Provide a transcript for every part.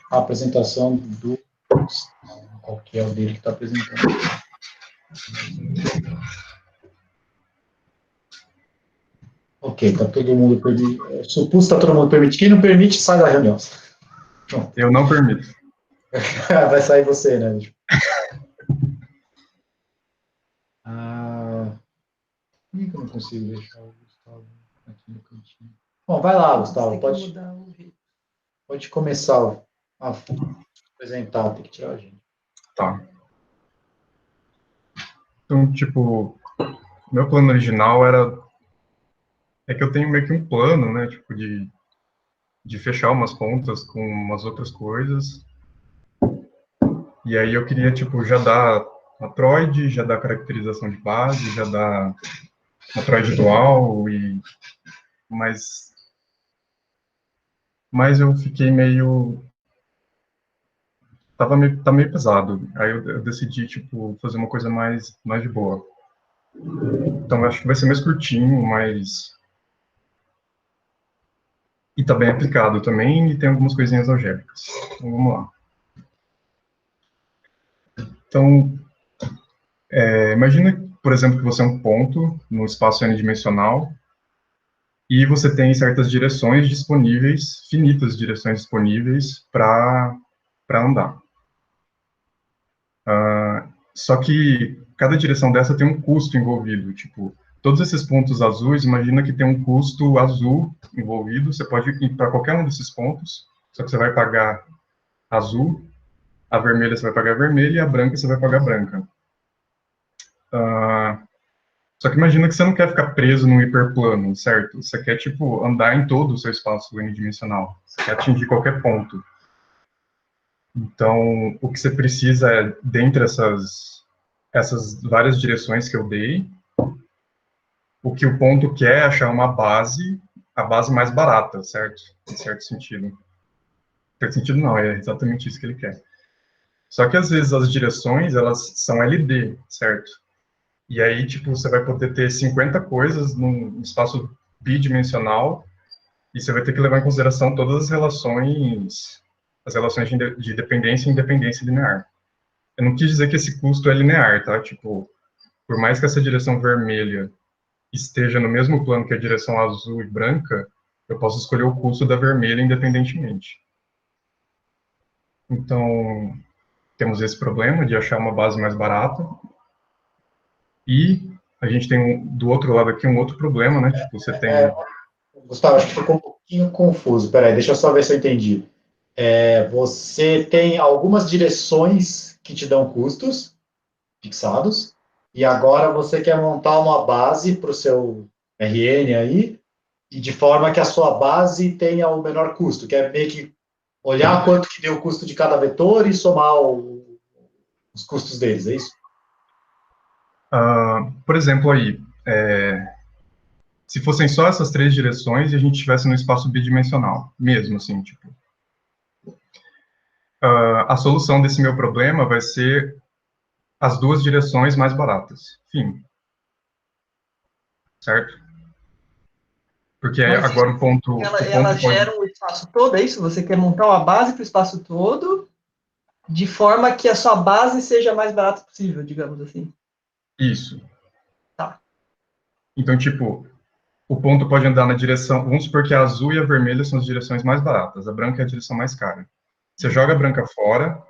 a apresentação do... Qual que é o dele que está apresentando? Ok, está todo mundo permitido. Supus está todo mundo permitido. Quem não permite, sai da reunião. Pronto. Eu não permito. Vai sair você, né? Por que eu não consigo deixar o Gustavo aqui no cantinho? Bom, vai lá, Gustavo. Pode começar a apresentar, tem que tirar a gente. Tá. Então, tipo, meu plano original é que eu tenho meio que um plano, né, tipo, de fechar umas pontas com umas outras coisas. E aí eu queria, tipo, já dar Matroid, já dar caracterização de base, já dar Matroid dual, mas eu fiquei meio... Tá meio pesado. Aí eu decidi, tipo, fazer uma coisa mais de boa. Então, eu acho que vai ser mais curtinho, mas... E tá bem aplicado também, e tem algumas coisinhas algébricas. Então, vamos lá. Então, imagina, por exemplo, que você é um ponto no espaço n-dimensional, e você tem certas direções disponíveis, finitas direções disponíveis para andar. Só que cada direção dessa tem um custo envolvido, tipo, todos esses pontos azuis, imagina que tem um custo azul envolvido, você pode ir para qualquer um desses pontos, só que você vai pagar azul, a vermelha você vai pagar vermelha e a branca você vai pagar branca. Só que imagina que você não quer ficar preso num hiperplano, certo? Você quer, tipo, andar em todo o seu espaço n-dimensional. Você quer atingir qualquer ponto. Então, o que você precisa é, dentre essas várias direções que eu dei, o que o ponto quer é achar uma base, a base mais barata, certo? Em certo sentido. Em certo sentido, não, é exatamente isso que ele quer. Só que, às vezes, as direções, elas são LD, certo? E aí, tipo, você vai poder ter 50 coisas num espaço bidimensional e você vai ter que levar em consideração todas as relações de dependência e independência linear. Eu não quis dizer que esse custo é linear, tá? Tipo, por mais que essa direção vermelha esteja no mesmo plano que a direção azul e branca, eu posso escolher o custo da vermelha independentemente. Então, temos esse problema de achar uma base mais barata. E a gente tem, do outro lado aqui, um outro problema, né? Tipo, você tem... Gustavo, acho que ficou um pouquinho confuso. Peraí, deixa eu só ver se eu entendi. Você tem algumas direções que te dão custos fixados, e agora você quer montar uma base para o seu RN aí, e de forma que a sua base tenha o menor custo, que é meio que olhar quanto que deu o custo de cada vetor e somar os custos deles, é isso? Por exemplo, aí, se fossem só essas três direções e a gente estivesse no espaço bidimensional, mesmo assim, tipo, a solução desse meu problema vai ser as duas direções mais baratas. Fim. Certo? Porque Mas agora o ponto ela gera o espaço todo, é isso? Você quer montar uma base para o espaço todo, de forma que a sua base seja a mais barata possível, digamos assim. Isso. Tá. Então, tipo, o ponto pode andar na direção... Vamos supor que a azul e a vermelha são as direções mais baratas. A branca é a direção mais cara. Você joga a branca fora,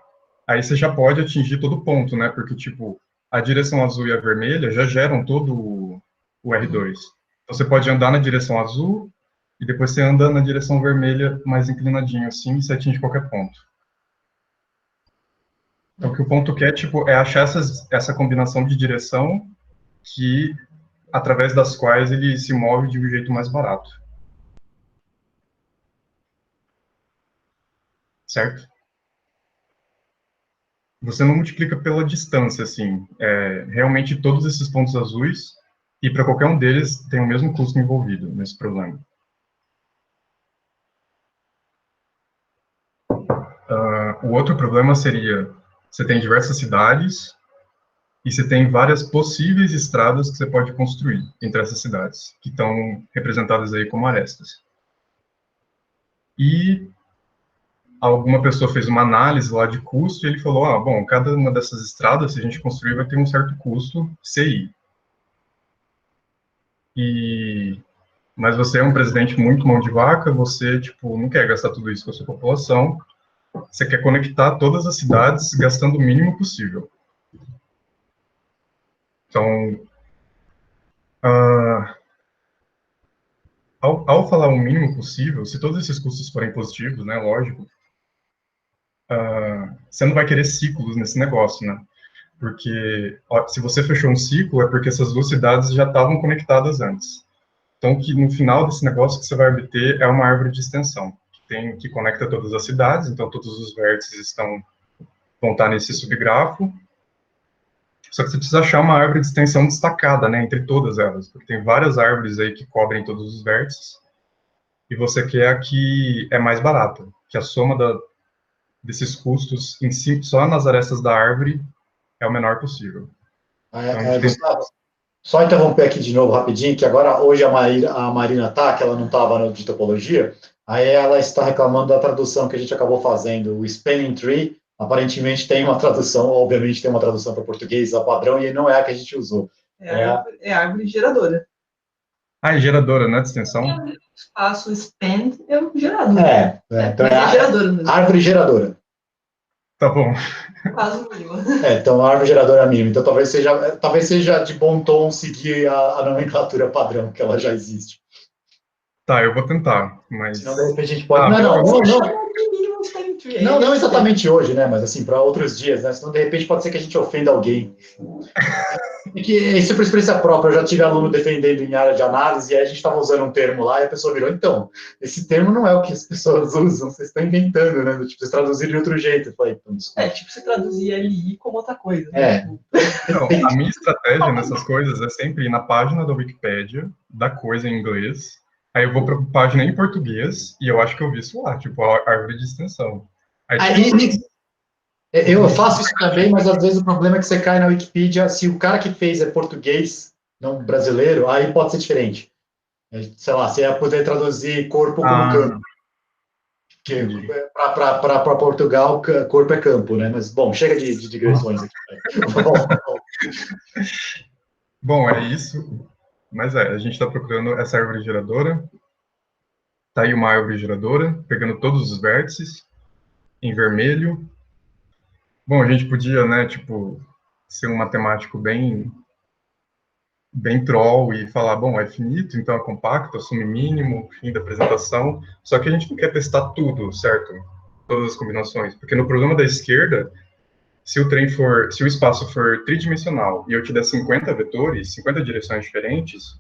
aí você já pode atingir todo o ponto, né? Porque, tipo, a direção azul e a vermelha já geram todo o R2. Então, você pode andar na direção azul e depois você anda na direção vermelha mais inclinadinho, assim, e você atinge qualquer ponto. Então, o que o ponto quer, tipo, é achar essa combinação de direção que, através das quais ele se move de um jeito mais barato. Certo? Você não multiplica pela distância, assim. Realmente, todos esses pontos azuis, e para qualquer um deles, tem o mesmo custo envolvido nesse problema. O outro problema seria, você tem diversas cidades, e você tem várias possíveis estradas que você pode construir entre essas cidades, que estão representadas aí como arestas. E alguma pessoa fez uma análise lá de custo e ele falou, bom, cada uma dessas estradas, se a gente construir, vai ter um certo custo CI. Mas você é um presidente muito mão de vaca, você, tipo, não quer gastar tudo isso com a sua população, você quer conectar todas as cidades gastando o mínimo possível. Então, ao falar o mínimo possível, se todos esses custos forem positivos, né, lógico, você não vai querer ciclos nesse negócio, né? Porque se você fechou um ciclo, é porque essas duas cidades já estavam conectadas antes. Então, que no final desse negócio que você vai obter é uma árvore de extensão, que conecta todas as cidades, então todos os vértices vão estar nesse subgrafo. Só que você precisa achar uma árvore de extensão destacada, né, entre todas elas, porque tem várias árvores aí que cobrem todos os vértices, e você quer a que é mais barata, que a soma desses custos em si, só nas arestas da árvore, é o menor possível. Então, Gustavo, só interromper aqui de novo rapidinho, que agora hoje a Marina tá, que ela não estava no de topologia, aí ela está reclamando da tradução que a gente acabou fazendo, o spanning tree, aparentemente tem uma tradução, obviamente tem uma tradução para português a padrão, e não é a que a gente usou. É a árvore geradora. é geradora, né, de extensão? O espaço span é um gerador. Então é geradora mesmo. Árvore geradora. Tá bom. Quase o mínimo. Então a árvore geradora é mínima. Então talvez seja de bom tom seguir a nomenclatura padrão, que ela já existe. Tá, eu vou tentar, mas... Senão, de repente, a gente pode... Não exatamente hoje, né? Mas, assim, para outros dias, né? Senão, de repente, pode ser que a gente ofenda alguém. E que isso é por experiência própria. Eu já tive aluno defendendo em área de análise, e aí a gente estava usando um termo lá, e a pessoa virou, então, esse termo não é o que as pessoas usam, vocês estão inventando, né? Tipo, vocês traduziram de outro jeito. Eu falei, então, desculpa. Tipo, você traduzir LI como outra coisa. Não, a minha estratégia nessas coisas é sempre ir na página da Wikipédia, da coisa em inglês, aí eu vou para a página em português, e eu acho que eu vi isso lá, tipo, a árvore de extensão. Eu faço isso também, mas às vezes o problema é que você cai na Wikipedia, se o cara que fez é português, não brasileiro, aí pode ser diferente. Sei lá, você ia poder traduzir corpo como campo. Para Portugal, corpo é campo, né? Mas, bom, chega de digressões aqui. Bom, é isso. Mas a gente está procurando essa árvore geradora. Tá aí uma árvore geradora, pegando todos os vértices, em vermelho. Bom, a gente podia, né, tipo, ser um matemático bem troll e falar, bom, é finito, então é compacto, assume mínimo, fim da apresentação. Só que a gente não quer testar tudo, certo? Todas as combinações. Porque no problema da esquerda, se o espaço for tridimensional e eu te der 50 vetores, 50 direções diferentes,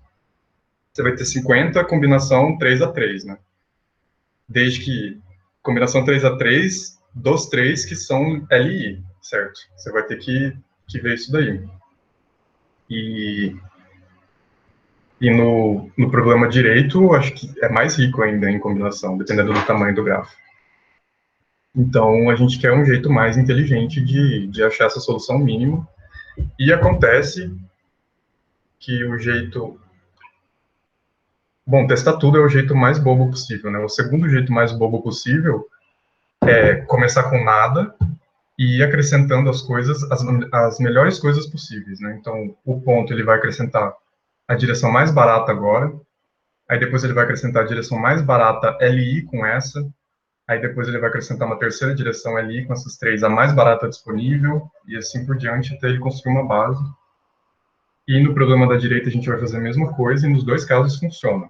você vai ter 50 combinação 3 a 3, né? Desde que combinação 3 a 3 dos 3 que são LI, certo? Você vai ter que ver isso daí. E no problema direito, acho que é mais rico ainda em combinação, dependendo do tamanho do grafo. Então, a gente quer um jeito mais inteligente de achar essa solução mínima. E acontece que o jeito... Bom, testar tudo é o jeito mais bobo possível, né? O segundo jeito mais bobo possível é começar com nada e ir acrescentando as coisas, as melhores coisas possíveis, né? Então, o ponto, ele vai acrescentar a direção mais barata agora, aí depois ele vai acrescentar a direção mais barata LI com essa, aí depois ele vai acrescentar uma terceira direção LI com essas três, a mais barata disponível, e assim por diante, até ele construir uma base. E no problema da direita a gente vai fazer a mesma coisa, e nos dois casos funciona.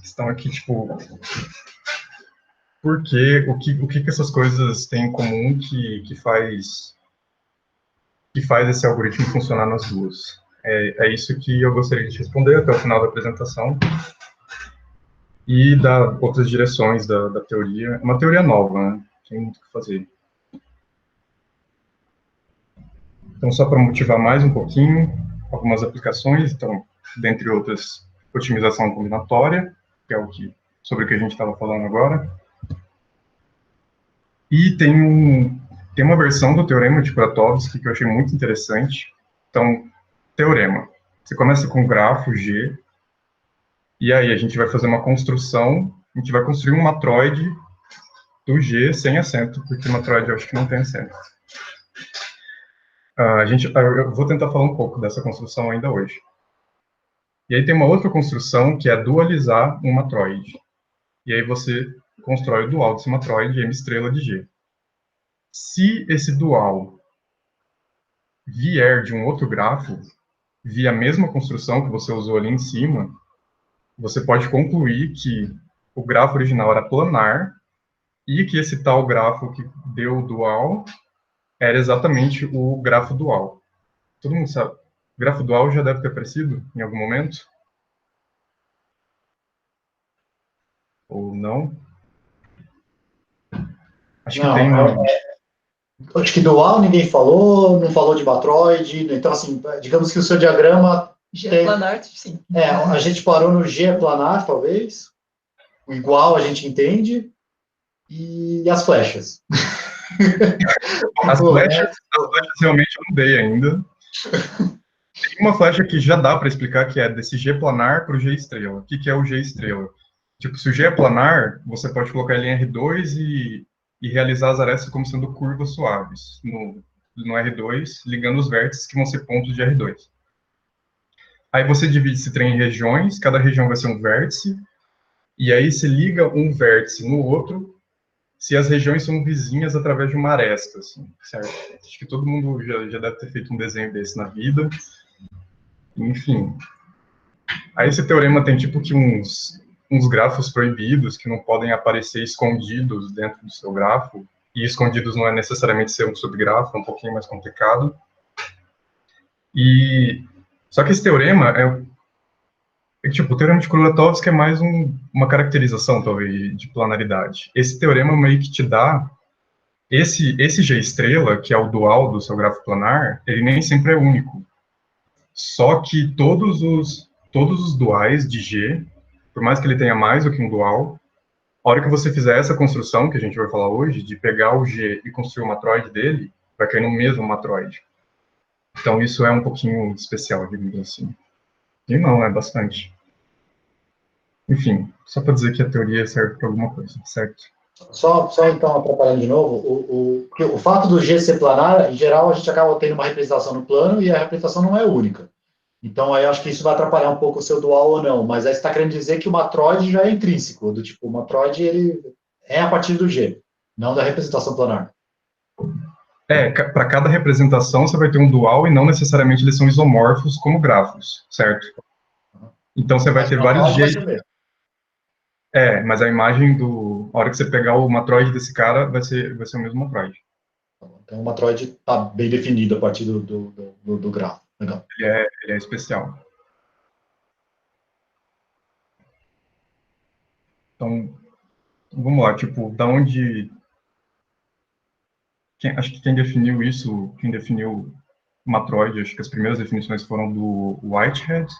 Estão aqui, tipo... Porque o que essas coisas têm em comum que faz esse algoritmo funcionar nas duas? É isso que eu gostaria de responder até o final da apresentação. E dar outras direções da teoria. É uma teoria nova, né? Tem muito o que fazer. Então, só para motivar mais um pouquinho, algumas aplicações, então, dentre outras, otimização combinatória, que é sobre o que a gente estava falando agora. E tem uma versão do teorema de Kuratowski que eu achei muito interessante. Então, teorema. Você começa com um grafo G, e aí a gente vai fazer uma construção, a gente vai construir um matroide do G sem acento, porque matroide eu acho que não tem acento. Eu vou tentar falar um pouco dessa construção ainda hoje. E aí tem uma outra construção que é dualizar um matroide. E aí você constrói o dual desse matroide M estrela de G. Se esse dual vier de um outro grafo, via a mesma construção que você usou ali em cima, você pode concluir que o grafo original era planar e que esse tal grafo que deu o dual era exatamente o grafo dual. Todo mundo sabe. O grafo dual já deve ter aparecido em algum momento? Ou não? Acho que tem Não, no... acho que dual ninguém falou, não falou de matroide, então assim, digamos que o seu diagrama G tem, planar, sim. a gente parou no G planar, talvez, o igual a gente entende, e as flechas. As Pô, flechas realmente eu não dei ainda. Tem uma flecha que já dá para explicar que é desse G planar para o G estrela. O que é o G estrela? Tipo, se o G é planar, você pode colocar ele em R2 e realizar as arestas como sendo curvas suaves no R2, ligando os vértices que vão ser pontos de R2. Aí você divide esse trem em regiões, cada região vai ser um vértice, e aí você liga um vértice no outro, se as regiões são vizinhas através de uma aresta, assim, certo? Acho que todo mundo já deve ter feito um desenho desse na vida. Enfim. Aí esse teorema tem tipo que uns grafos proibidos que não podem aparecer escondidos dentro do seu grafo, e escondidos não é necessariamente ser um subgrafo, é um pouquinho mais complicado. Só que esse teorema tipo, o teorema de Kuratowski é mais uma caracterização, talvez, de planaridade. Esse teorema meio que te dá esse G estrela, que é o dual do seu grafo planar, ele nem sempre é único. Só que todos os duais de G, por mais que ele tenha mais do que um dual, a hora que você fizer essa construção, que a gente vai falar hoje, de pegar o G e construir o matroide dele, vai cair no mesmo matroide. Então isso é um pouquinho especial, digamos assim. E não, é bastante. Enfim, só para dizer que a teoria serve para alguma coisa, certo? Só então, atrapalhando de novo, o fato do G ser planar, em geral, a gente acaba tendo uma representação no plano e a representação não é única. Então, aí eu acho que isso vai atrapalhar um pouco o seu dual ou não. Mas aí você está querendo dizer que o matroide já é intrínseco, do tipo, o matroide ele é a partir do G, não da representação planar. Para cada representação você vai ter um dual e não necessariamente eles são isomorfos como grafos, certo? Então você vai ter vários G. Mas a imagem a hora que você pegar o matroide desse cara, vai ser o mesmo matroide. Então o matroide está bem definido a partir do grafo. Legal. Ele é especial. Então, vamos lá, tipo, da onde... acho que quem definiu isso, quem definiu matroide, acho que as primeiras definições foram do Whitehead.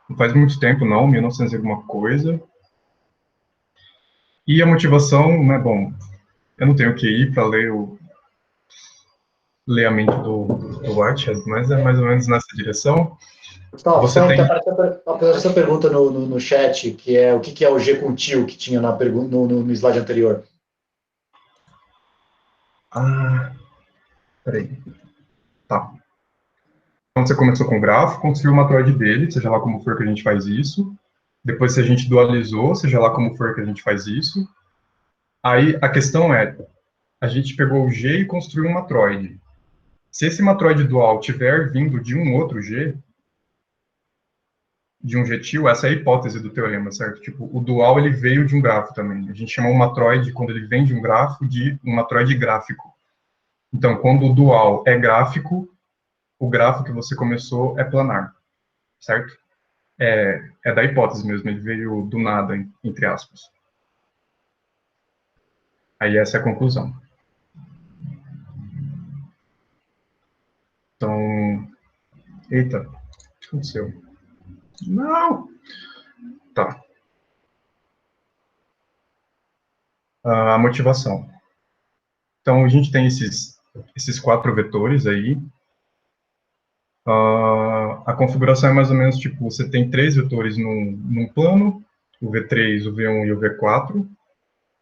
Não faz muito tempo, não, 1900 e alguma coisa. E a motivação, né, bom, eu não tenho QI para ler a mente do Whitehead, mas é mais ou menos nessa direção. Gustavo, só apareceu essa pergunta no chat, que é o que é o G com tio que tinha na pergunta, no slide anterior. Peraí. Tá. Então você começou com o grafo, construiu o matroide dele, seja lá como for que a gente faz isso. Depois, se a gente dualizou, seja lá como for que a gente faz isso. Aí a questão é, a gente pegou o G e construiu um matroide. Se esse matroide dual tiver vindo de um outro G, de um G-til, essa é a hipótese do teorema, certo? Tipo, o dual ele veio de um grafo também. A gente chama um matroide, quando ele vem de um grafo, de um matroide gráfico. Então, quando o dual é gráfico, o grafo que você começou é planar, certo? É da hipótese mesmo, ele veio do nada, entre aspas. Aí essa é a conclusão. Então, eita, o que aconteceu? Não! Tá. A motivação. Então, a gente tem esses 4 vetores aí. A configuração é mais ou menos tipo, você tem 3 vetores num plano, o V3, o V1 e o V4.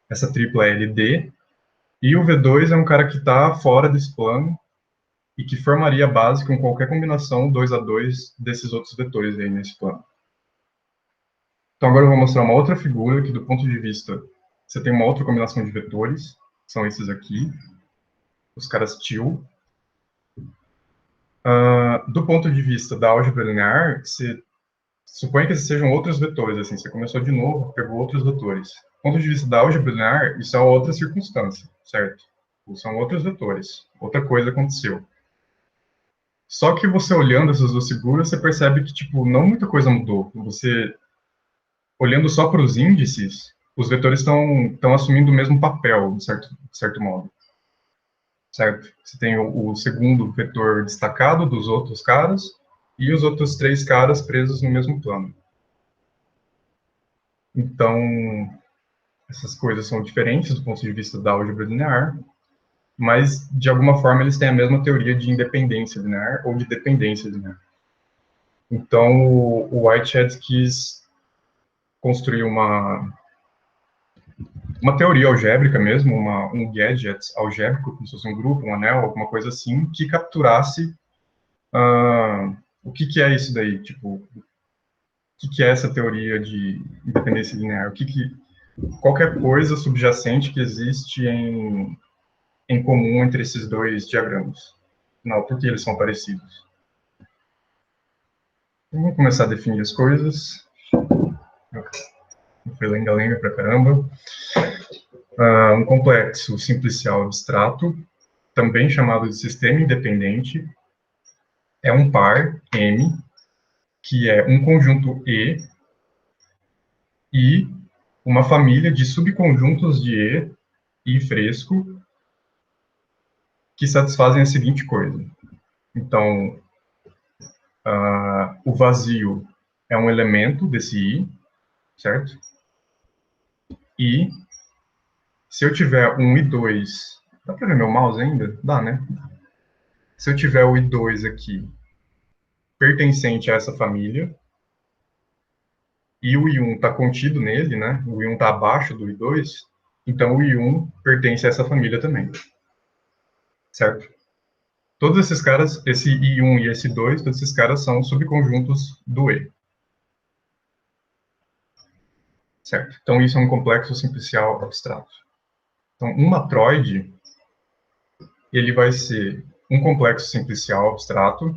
Essa tripla é LD. E o V2 é um cara que está fora desse plano e que formaria a base com qualquer combinação 2 a 2 desses outros vetores aí nesse plano. Então agora eu vou mostrar uma outra figura que do ponto de vista, você tem uma outra combinação de vetores, são esses aqui, os caras TIL. Do ponto de vista da álgebra linear, você supõe que esses sejam outros vetores, assim, você começou de novo, pegou outros vetores. Do ponto de vista da álgebra linear, isso é outra circunstância, certo? São outros vetores, outra coisa aconteceu. Só que você olhando essas duas figuras, você percebe que, tipo, não muita coisa mudou. Você, olhando só para os índices, os vetores estão assumindo o mesmo papel, de certo modo. Certo? Você tem o segundo vetor destacado dos outros caras e os outros 3 caras presos no mesmo plano. Então, essas coisas são diferentes do ponto de vista da álgebra linear, mas, de alguma forma, eles têm a mesma teoria de independência linear ou de dependência linear. Então, o Whitehead quis construir uma teoria algébrica mesmo, um gadget algébrico, como se fosse um grupo, um anel, alguma coisa assim, que capturasse o que é isso daí, tipo, o que é essa teoria de independência linear, qualquer coisa subjacente que existe em comum entre esses dois diagramas. Não, por que eles são parecidos? Vamos começar a definir as coisas. Foi lenga-lenga pra caramba. Um complexo simplicial abstrato, também chamado de sistema independente, é um par, M, que é um conjunto e uma família de subconjuntos de E fresco que satisfazem a seguinte coisa. Então, o vazio é um elemento desse I, certo? E se eu tiver um I2, dá para ver meu mouse ainda? Dá, né? Se eu tiver o I2 aqui, pertencente a essa família, e o I1 está contido nele, né? O I1 está abaixo do I2, então o I1 pertence a essa família também. Certo? Todos esses caras, esse I1 e esse 2, todos esses caras são subconjuntos do E. Certo? Então isso é um complexo simplicial abstrato. Então, um matroide, ele vai ser um complexo simplicial abstrato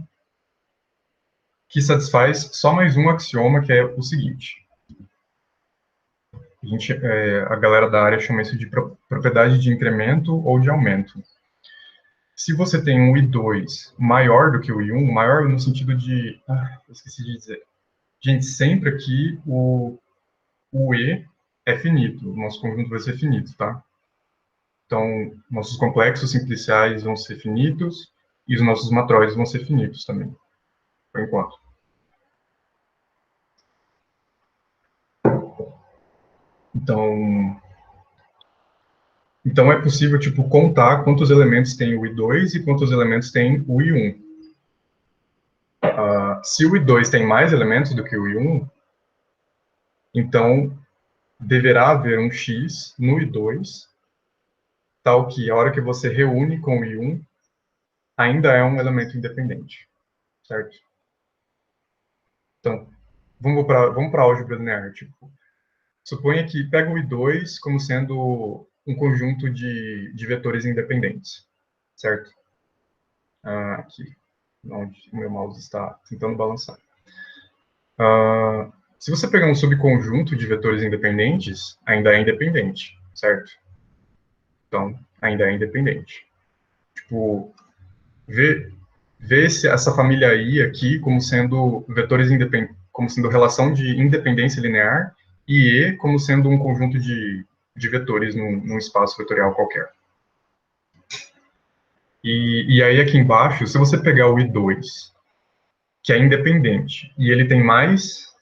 que satisfaz só mais um axioma, que é o seguinte. A galera da área chama isso de propriedade de incremento ou de aumento. Se você tem um I2 maior do que o I1, maior no sentido de... eu esqueci de dizer. Gente, sempre aqui o E é finito, o nosso conjunto vai ser finito, tá? Então, nossos complexos simpliciais vão ser finitos e os nossos matroides vão ser finitos também, por enquanto. Então é possível, tipo, contar quantos elementos tem o I2 e quantos elementos tem o I1. Se o I2 tem mais elementos do que o I1, então deverá haver um X no I2, tal que a hora que você reúne com o I1, ainda é um elemento independente, certo? Então, vamos para a álgebra linear, tipo, suponha que pega o I2 como sendo um conjunto de vetores independentes, certo? Aqui, onde o meu mouse está tentando balançar. Se você pegar um subconjunto de vetores independentes, ainda é independente, certo? Então, ainda é independente. Tipo, vê essa família I aqui como sendo vetores independentes, como sendo relação de independência linear, e E como sendo um conjunto de vetores num espaço vetorial qualquer. E aí aqui embaixo, se você pegar o I2, que é independente, e ele tem mais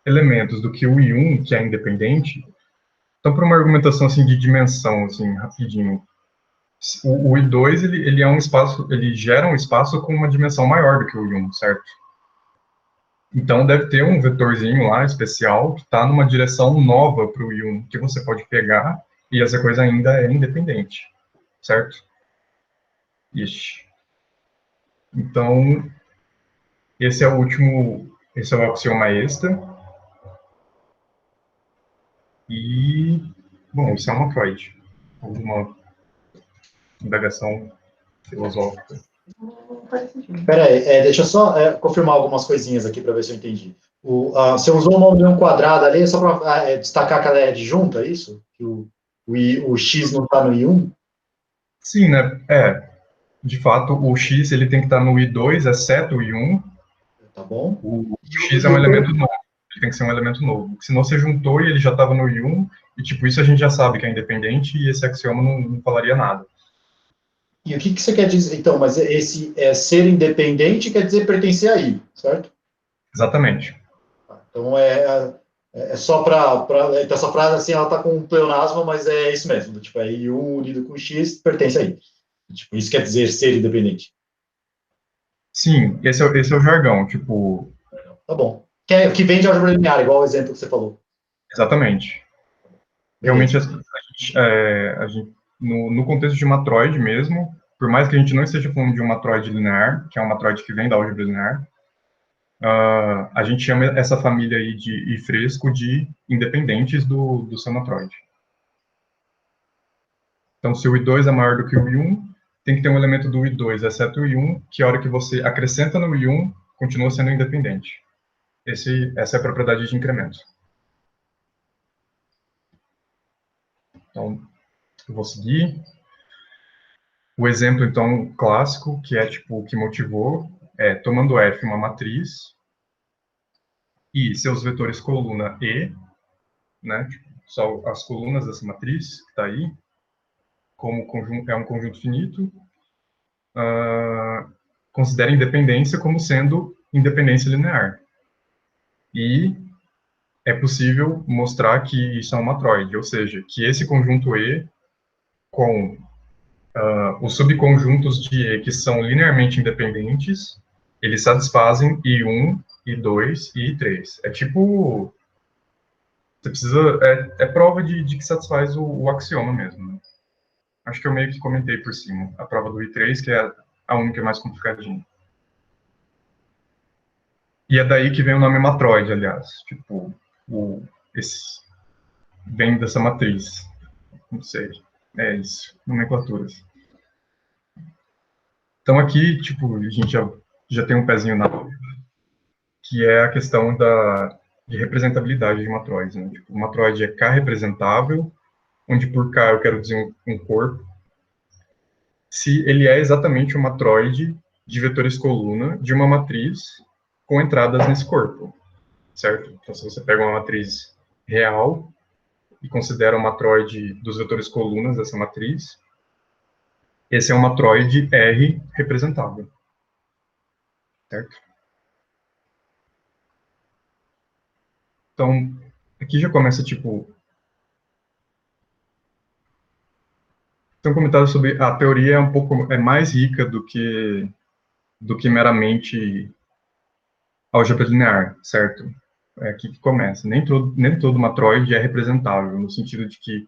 elementos do que o I1, que é independente, então, para uma argumentação assim de dimensão, assim, rapidinho, o I2 ele é um espaço, ele gera um espaço com uma dimensão maior do que o I1, certo? Então deve ter um vetorzinho lá especial que está numa direção nova para o I1 que você pode pegar e essa coisa ainda é independente, certo? Ixi. Então, esse é o axioma extra. E, bom, isso é uma Freud. Alguma indagação filosófica. Não faz sentido. Espera aí, deixa eu só confirmar algumas coisinhas aqui para ver se eu entendi. Você usou uma união quadrada ali só para destacar que ela é adjunta, é isso? Que o x não está no I1? Sim, né? De fato, o x ele tem que estar no I2, exceto o I1. Tá bom. O x é um elemento novo. Ele tem que ser um elemento novo. Senão você juntou e ele já estava no I1, e tipo, isso a gente já sabe que é independente, e esse axioma não falaria nada. E o que você quer dizer? Então, mas esse ser independente quer dizer pertencer a I, certo? Exatamente. Então, só para... Então, essa frase, assim, ela está com um pleonasmo, mas é isso mesmo. Tipo, I1 unido com X pertence a I. Tipo, isso quer dizer ser independente. Sim, esse é o jargão, tipo... Tá bom. Que vem de álgebra linear, igual o exemplo que você falou. Exatamente. Realmente, a gente, no contexto de matroide mesmo, por mais que a gente não esteja falando de um matroide linear, que é um matroide que vem da álgebra linear, a gente chama essa família aí de I fresco de independentes do seu matroide. Então, se o I2 é maior do que o I1, tem que ter um elemento do I2, exceto o I1, que a hora que você acrescenta no I1, continua sendo independente. Essa é a propriedade de incremento. Então, eu vou seguir. O exemplo, então, clássico, que é tipo o que motivou, tomando F uma matriz e seus vetores coluna E, né, tipo, só as colunas dessa matriz, que está aí, como é um conjunto finito, considera independência como sendo independência linear. E é possível mostrar que isso é um matroide, ou seja, que esse conjunto E com os subconjuntos de E que são linearmente independentes, eles satisfazem I1, I2 e I3. É tipo... Você precisa... É prova de que satisfaz o axioma mesmo. Né? Acho que eu meio que comentei por cima. A prova do I3, que é a única mais complicadinha. E é daí que vem o nome matroide, aliás. Tipo, vem dessa matriz. Não sei. É isso. Nomenclaturas. Então aqui, tipo, a gente já tem um pezinho na que é a questão de representabilidade de matroides. Né? Tipo, o matroide é K-representável, onde por K eu quero dizer um corpo, se ele é exatamente um matroide de vetores coluna de uma matriz com entradas nesse corpo, certo? Então, se você pega uma matriz real e considera o matroide dos vetores colunas dessa matriz, esse é um matroide R representável, certo? Então, aqui já começa, tipo... Tem um comentário sobre a teoria é mais rica do que meramente álgebra linear, certo? É aqui que começa. Nem todo matroide é representável, no sentido de que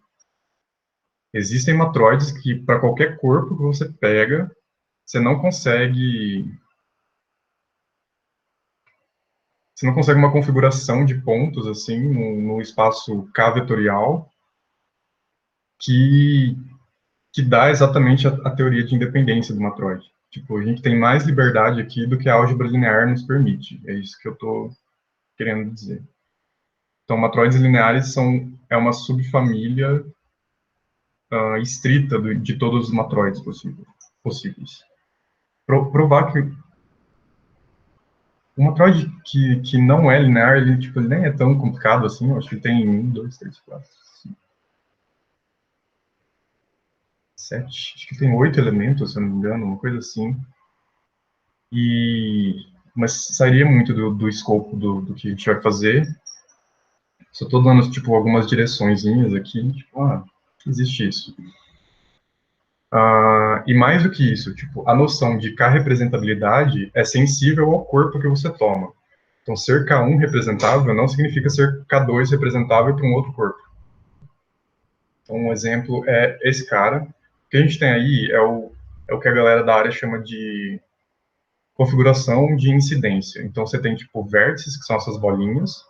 existem matroides que, para qualquer corpo que você pega, você não consegue uma configuração de pontos, assim, no espaço K vetorial, que dá exatamente a teoria de independência do matroide. Tipo, a gente tem mais liberdade aqui do que a álgebra linear nos permite. É isso que eu estou querendo dizer. Então, matroides lineares é uma subfamília estrita de todos os matroides possíveis. Provar que o matroide que não é linear, ele nem é tão complicado assim. Eu acho que ele tem 1, 2, 3, 4, 5, 7, acho que tem 8 elementos, se eu não me engano, uma coisa assim. Mas sairia muito do escopo do que a gente vai fazer. Só estou dando, tipo, algumas direçõezinhas aqui, tipo, existe isso. E mais do que isso, tipo, a noção de K-representabilidade é sensível ao corpo que você toma. Então, ser K1 representável não significa ser K2 representável para um outro corpo. Então, um exemplo é esse cara. que a gente tem aí é o que a galera da área chama de configuração de incidência. Então, você tem, tipo, vértices, que são essas bolinhas,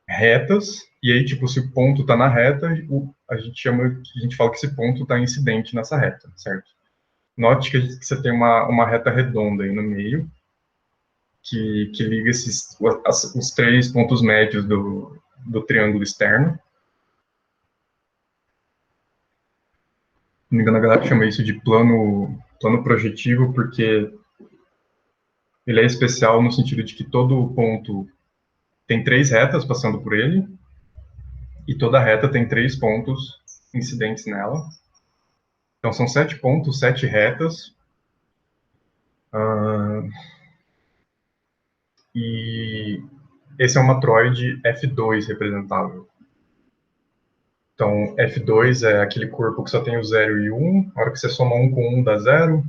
retas, e aí, tipo, se o ponto está na reta, a gente fala que esse ponto está incidente nessa reta, certo? Note que você tem uma reta redonda aí no meio, que liga os três pontos médios do triângulo externo. Não me engano, a galera chama isso de plano projetivo, porque ele é especial no sentido de que todo ponto tem três retas passando por ele, e toda reta tem três pontos incidentes nela. Então, são 7 pontos, 7 retas. E esse é uma matroide F2 representável. Então, F2 é aquele corpo que só tem o 0 e 1. A hora que você soma 1 com 1 dá 0.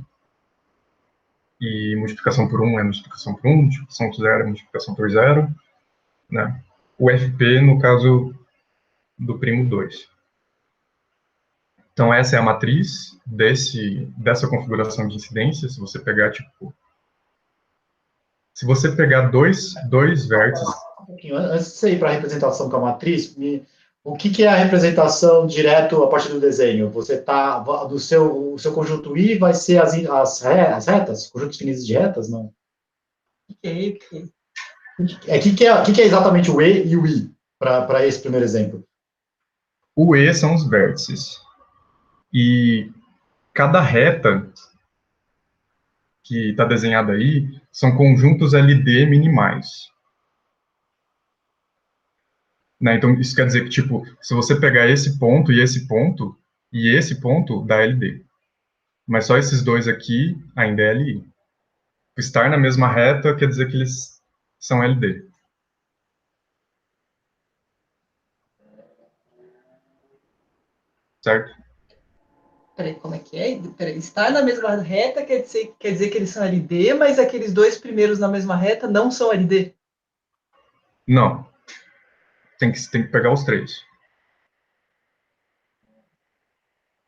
E multiplicação por 1 é multiplicação por 1, multiplicação por 0 é multiplicação por 0. Né? O FP, no caso do primo 2. Então, essa é a matriz dessa configuração de incidência. Se você pegar, tipo... Se você pegar dois vértices... Um pouquinho. Antes de você ir para a representação com a matriz, o que é a representação direto a partir do desenho? Você está... O seu conjunto I vai ser as retas? Conjuntos finitos de retas? Não. O que é? O que é exatamente o E e o I para esse primeiro exemplo? O E são os vértices. E cada reta que está desenhada aí são conjuntos LD minimais. Né? Então, isso quer dizer que, tipo, se você pegar esse ponto, e esse ponto, dá LD. Mas só esses dois aqui ainda é LI. Estar na mesma reta quer dizer que eles são LD. Certo? Peraí, como é que é? Peraí, estar na mesma reta quer dizer que eles são LD, mas aqueles dois primeiros na mesma reta não são LD? Não. Tem que pegar os três.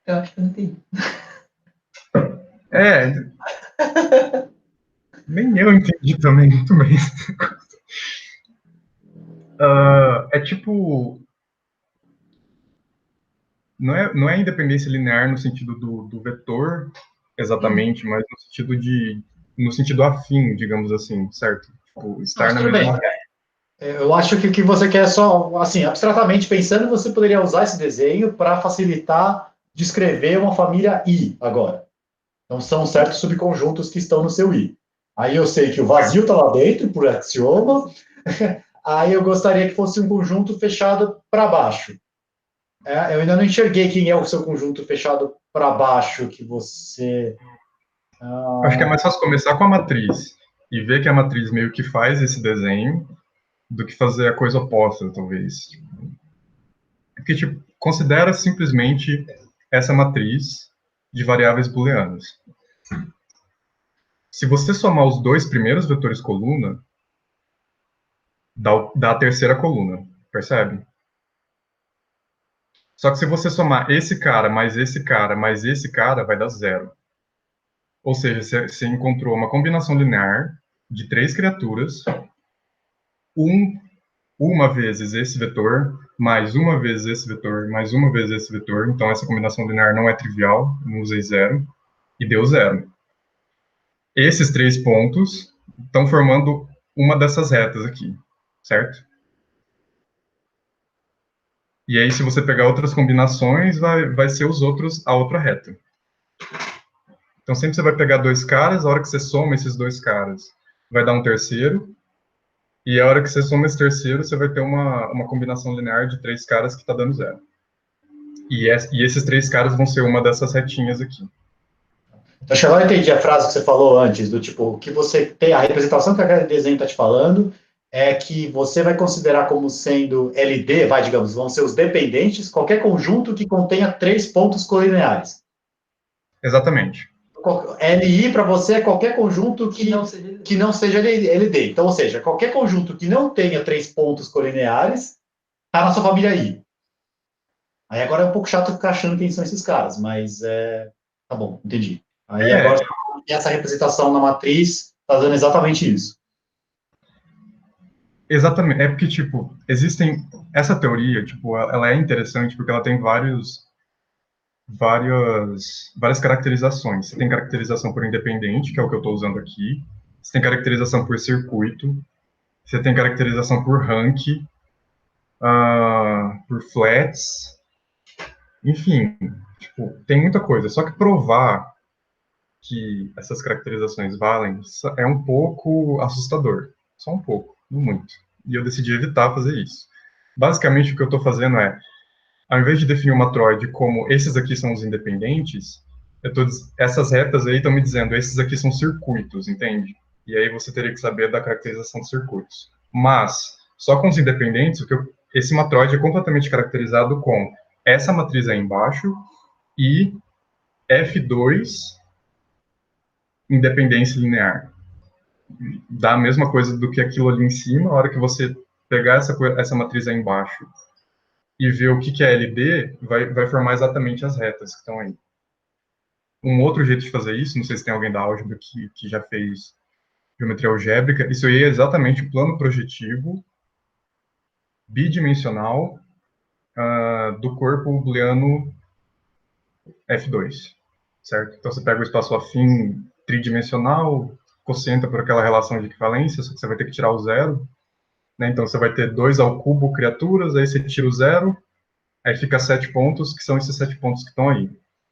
Eu acho que eu não entendi. Nem eu entendi também muito bem. É tipo... Não é independência linear no sentido do vetor, exatamente, mas no sentido afim, digamos assim, certo? Tipo, estar na Tudo bem. mesma... Eu acho que o que você quer só, assim, abstratamente pensando, você poderia usar esse desenho para facilitar descrever uma família I agora. Então, são certos subconjuntos que estão no seu I. Aí eu sei que o vazio está lá dentro, por axioma. Aí eu gostaria que fosse um conjunto fechado para baixo. Eu ainda não enxerguei quem é o seu conjunto fechado para baixo que você... Acho que é mais fácil começar com a matriz e ver que a matriz meio que faz esse desenho do que fazer a coisa oposta, talvez. Porque, tipo, considera simplesmente essa matriz de variáveis booleanas. Se você somar os dois primeiros vetores coluna, dá a terceira coluna, percebe? Só que se você somar esse cara, mais esse cara, mais esse cara, vai dar 0. Ou seja, você encontrou uma combinação linear de três criaturas, uma vezes esse vetor, mais uma vezes esse vetor, mais uma vez esse vetor. Então, essa combinação linear não é trivial, não usei 0, e deu 0. Esses três pontos estão formando uma dessas retas aqui, certo? E aí, se você pegar outras combinações, vai ser a outra reta. Então, sempre você vai pegar dois caras, a hora que você soma esses dois caras, vai dar um terceiro, e a hora que você soma esse terceiro, você vai ter uma combinação linear de três caras que está dando 0. E esses três caras vão ser uma dessas retinhas aqui. Acho que agora eu entendi a frase que você falou antes, do tipo, que você tem, a representação que aquele desenho está te falando é que você vai considerar como sendo LD, digamos, vão ser os dependentes, qualquer conjunto que contenha três pontos colineares. Exatamente. LI para você é qualquer conjunto que não seja LD. Então, ou seja, qualquer conjunto que não tenha três pontos colineares está na sua família I. Aí agora é um pouco chato ficar achando quem são esses caras, mas tá bom, entendi. Aí É, agora essa representação na matriz está dando exatamente isso. exatamente. É porque, tipo, existem... Essa teoria, tipo, ela é interessante porque ela tem várias caracterizações. Você tem caracterização por independente, que é o que eu estou usando aqui. Você tem caracterização por circuito. Você tem caracterização por rank, por flats. Enfim, tipo, tem muita coisa. Só que provar que essas caracterizações valem é um pouco assustador. Só um pouco, não muito. E eu decidi evitar fazer isso. Basicamente, o que eu estou fazendo é, ao invés de definir uma Troid como esses aqui são os independentes, essas retas aí estão me dizendo esses aqui são circuitos, entende? E aí você teria que saber da caracterização dos circuitos. Mas, só com os independentes, esse matroide é completamente caracterizado com essa matriz aí embaixo e F2 independência linear. Dá a mesma coisa do que aquilo ali em cima, a hora que você pegar essa matriz aí embaixo e ver o que é LD, vai formar exatamente as retas que estão aí. Um outro jeito de fazer isso, não sei se tem alguém da álgebra que já fez geometria algébrica, isso aí é exatamente o plano projetivo bidimensional do corpo booleano F2, certo? Então você pega o espaço afim tridimensional, quocienta por aquela relação de equivalência, só que você vai ter que tirar o zero, né? Então você vai ter 2 ao cubo criaturas, aí você tira o zero, aí fica 7 pontos, que são esses 7 pontos que estão aí.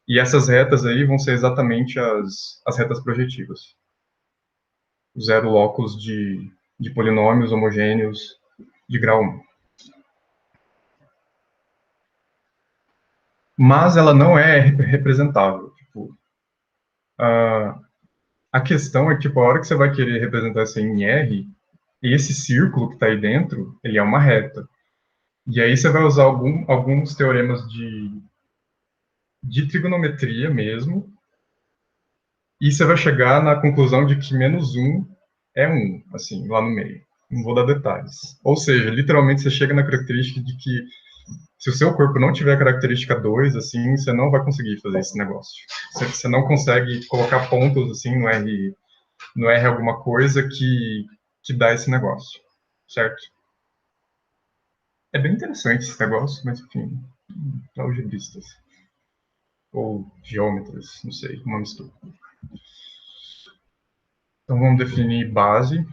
E essas retas aí vão ser exatamente as retas projetivas. Zero locos de polinômios homogêneos de grau 1. Mas ela não é representável. Tipo, a questão é, tipo, a hora que você vai querer representar isso em R, esse círculo que está aí dentro, ele é uma reta. E aí você vai usar alguns teoremas de trigonometria mesmo, e você vai chegar na conclusão de que menos 1 é 1, assim, lá no meio. Não vou dar detalhes. Ou seja, literalmente você chega na característica de que se o seu corpo não tiver característica 2, assim, você não vai conseguir fazer esse negócio. Você não consegue colocar pontos, assim, no R alguma coisa que dá esse negócio, certo? É bem interessante esse negócio, mas, enfim, algebristas. Ou geômetras, não sei, uma mistura. Então, vamos definir base.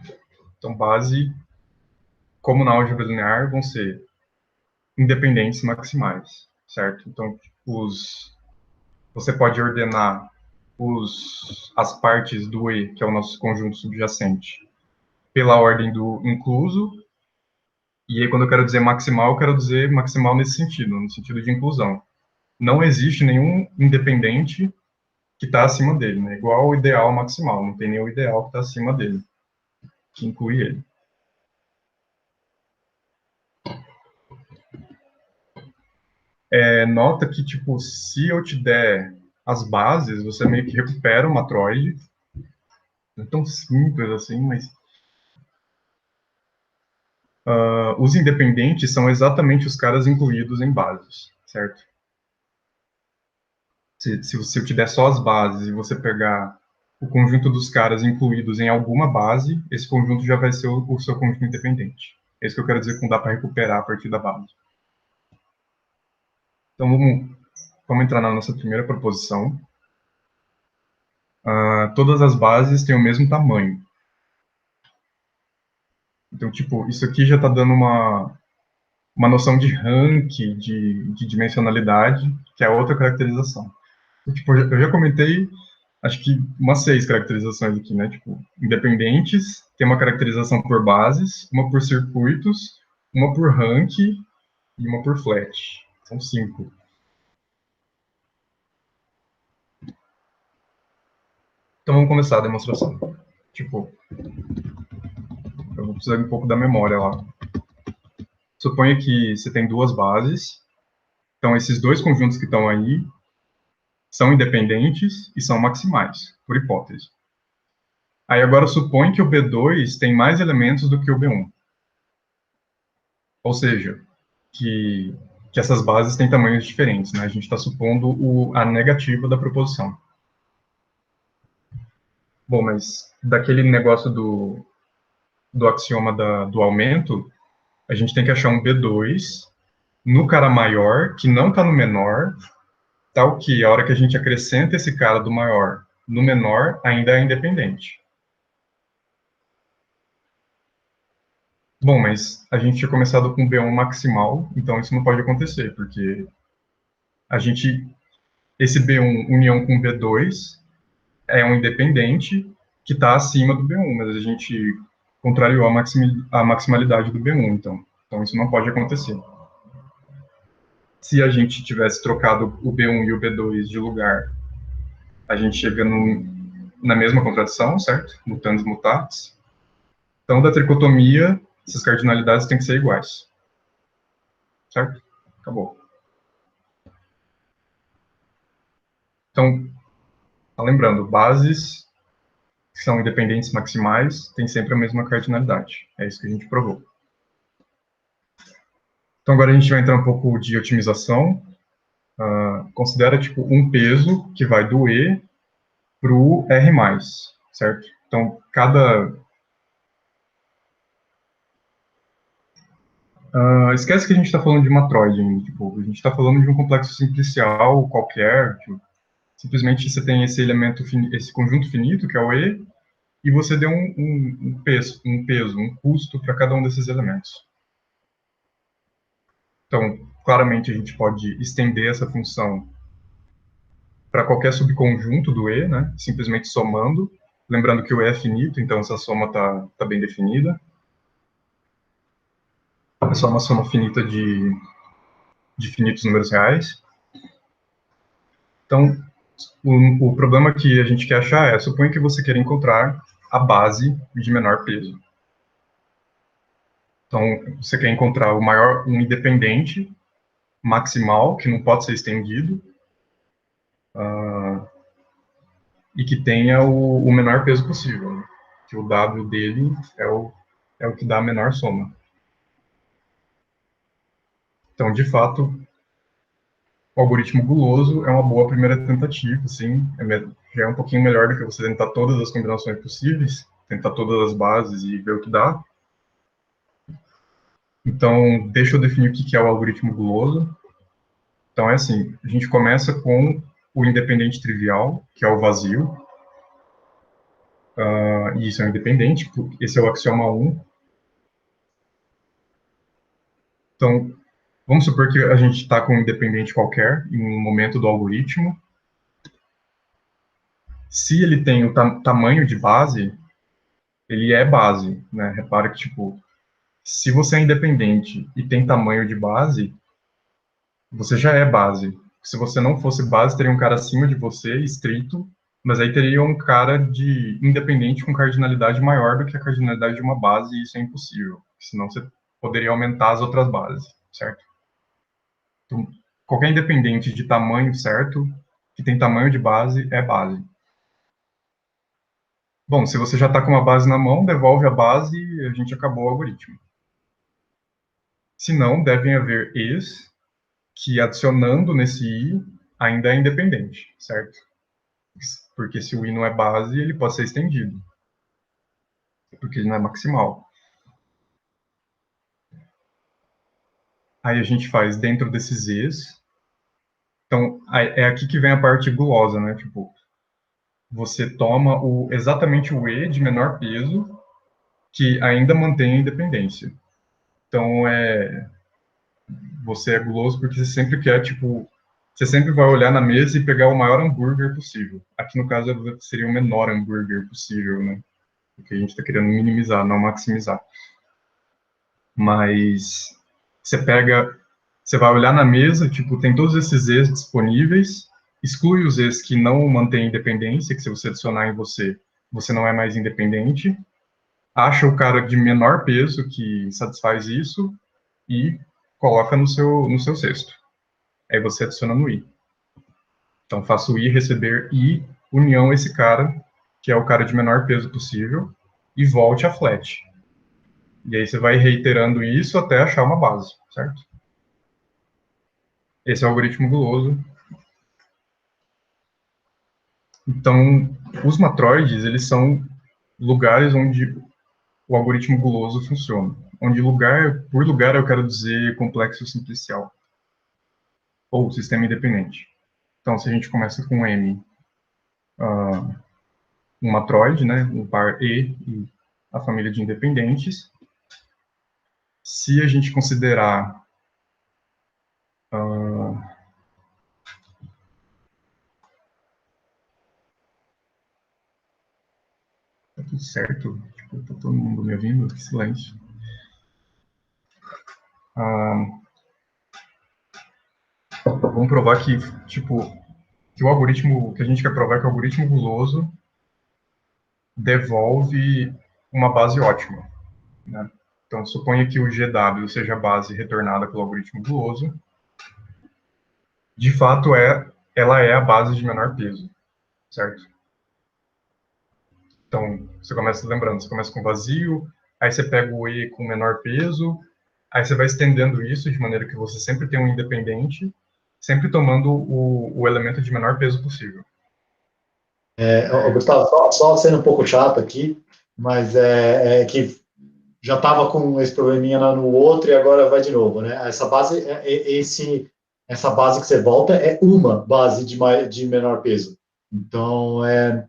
Então, base, como na álgebra linear, vão ser independentes maximais, certo? Então, você pode ordenar as partes do E, que é o nosso conjunto subjacente, pela ordem do incluso, e aí quando eu quero dizer maximal, eu quero dizer maximal nesse sentido, no sentido de inclusão. Não existe nenhum independente que está acima dele, né? Igual ao ideal maximal, não tem nenhum ideal que está acima dele, que inclui ele. Nota que, tipo, se eu te der as bases, você meio que recupera uma Troide. Não é tão simples assim, mas os independentes são exatamente os caras incluídos em bases, certo? Se eu te der só as bases e você pegar o conjunto dos caras incluídos em alguma base, esse conjunto já vai ser o seu conjunto independente. É isso que eu quero dizer com dá para recuperar a partir da base. Então, vamos entrar na nossa primeira proposição. Todas as bases têm o mesmo tamanho. Então, tipo, isso aqui já está dando uma noção de rank, de dimensionalidade, que é outra caracterização. Tipo, eu já comentei, acho que umas 6 caracterizações aqui, né? Tipo, independentes, tem uma caracterização por bases, uma por circuitos, uma por rank e uma por flat. São 5. Então vamos começar a demonstração. Tipo, eu vou precisar um pouco da memória lá. Suponha que você tem 2 bases. Então esses 2 conjuntos que estão aí são independentes e são maximais, por hipótese. Aí agora supõe que o B2 tem mais elementos do que o B1. Ou seja, que que essas bases têm tamanhos diferentes, né? A gente está supondo a negativa da proposição. Bom, mas daquele negócio do axioma do aumento, a gente tem que achar um B2 no cara maior, que não está no menor, tal que a hora que a gente acrescenta esse cara do maior no menor, ainda é independente. Bom, mas a gente tinha começado com B1 maximal, então isso não pode acontecer, porque esse B1 união com B2 é um independente que está acima do B1, mas a gente contrariou a maximalidade do B1, então isso não pode acontecer. Se a gente tivesse trocado o B1 e o B2 de lugar, a gente chega na mesma contradição, certo? Mutandis mutatis. Então, da tricotomia, essas cardinalidades têm que ser iguais. Certo? Acabou. Então, lembrando, bases que são independentes maximais têm sempre a mesma cardinalidade. É isso que a gente provou. Então, agora a gente vai entrar um pouco de otimização. Considera, tipo, um peso que vai do E para o R+, certo? Então, esquece que a gente está falando de matroide, tipo, a gente está falando de um complexo simplicial qualquer, tipo, simplesmente você tem esse elemento, esse conjunto finito, que é o E, e você deu um peso, um custo para cada um desses elementos. Então, claramente a gente pode estender essa função para qualquer subconjunto do E, né, simplesmente somando, lembrando que o E é finito, então essa soma está bem definida. É só uma soma finita de finitos números reais. Então, o problema que a gente quer achar é, suponha que você queira encontrar a base de menor peso. Então, você quer encontrar um independente maximal, que não pode ser estendido, e que tenha o menor peso possível, né? Que o W dele é o que dá a menor soma. Então, de fato, o algoritmo guloso é uma boa primeira tentativa, assim, já é um pouquinho melhor do que você tentar todas as combinações possíveis, tentar todas as bases e ver o que dá. Então, deixa eu definir o que é o algoritmo guloso. Então, é assim, a gente começa com o independente trivial, que é o vazio, e isso é um independente, esse é o axioma 1. Então, vamos supor que a gente está com um independente qualquer em um momento do algoritmo. Se ele tem o tamanho de base, ele é base, né? Repara que, tipo, se você é independente e tem tamanho de base, você já é base. Se você não fosse base, teria um cara acima de você, estrito, mas aí teria um cara de independente com cardinalidade maior do que a cardinalidade de uma base, e isso é impossível. Senão você poderia aumentar as outras bases, certo? Então, qualquer independente de tamanho certo, que tem tamanho de base, é base. Bom, se você já está com uma base na mão, devolve a base e a gente acabou o algoritmo. Se não, devem haver E's que, adicionando nesse I, ainda é independente, certo? Porque se o I não é base, ele pode ser estendido. Porque ele não é maximal. Aí a gente faz dentro desses E's. Então, é aqui que vem a parte gulosa, né? Tipo, você toma exatamente o E de menor peso, que ainda mantém a independência. Então, você é guloso porque você sempre quer, tipo, você sempre vai olhar na mesa e pegar o maior hambúrguer possível. Aqui, no caso, seria o menor hambúrguer possível, né? Porque a gente está querendo minimizar, não maximizar. Mas você vai olhar na mesa, tipo, tem todos esses E's disponíveis, exclui os E's que não mantêm independência, que se você adicionar em você, você não é mais independente, acha o cara de menor peso que satisfaz isso e coloca no seu cesto. Aí você adiciona no I. Então, faço o I receber I, união esse cara, que é o cara de menor peso possível, e volte a flat. E aí você vai reiterando isso até achar uma base, certo? Esse é o algoritmo guloso. Então, os matroides, eles são lugares onde o algoritmo guloso funciona. Onde por lugar eu quero dizer complexo simplicial, ou sistema independente. Então, se a gente começa com M, um matroide, né, um par e a família de independentes. Se a gente considerar tá tudo certo? Tipo, tá todo mundo me ouvindo? Que silêncio. Vamos provar que, tipo, que o algoritmo, que a gente quer provar é que o algoritmo guloso devolve uma base ótima, né? Então, suponha que o GW seja a base retornada pelo algoritmo guloso. De fato, ela é a base de menor peso, certo? Então, você começa com vazio, aí você pega o E com menor peso, aí você vai estendendo isso de maneira que você sempre tem um independente, sempre tomando o elemento de menor peso possível. Gustavo, só sendo um pouco chato aqui, mas é que já estava com esse probleminha no outro e agora vai de novo, né? Essa base que você volta é uma base de menor peso. Então,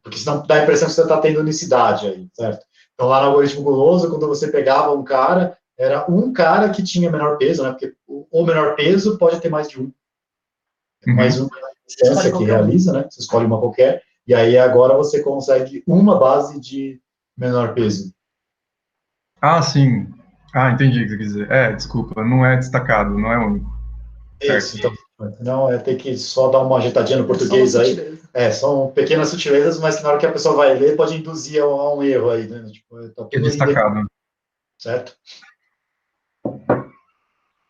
porque senão dá a impressão que você está tendo unicidade aí, certo? Então, lá no algoritmo guloso, quando você pegava um cara, era um cara que tinha menor peso, né? Porque o menor peso pode ter mais de um. Mais uma instância que realiza, né? Você escolhe uma qualquer, e aí agora você consegue uma base de menor peso. Ah, sim. Ah, entendi o que você quer dizer. Desculpa, não é destacado, não é único. Isso, então, não, tem que só dar uma ajeitadinha no português aí. São pequenas sutilezas, mas que na hora que a pessoa vai ler, pode induzir a um erro aí, né? Tipo, tá tudo destacado. Certo?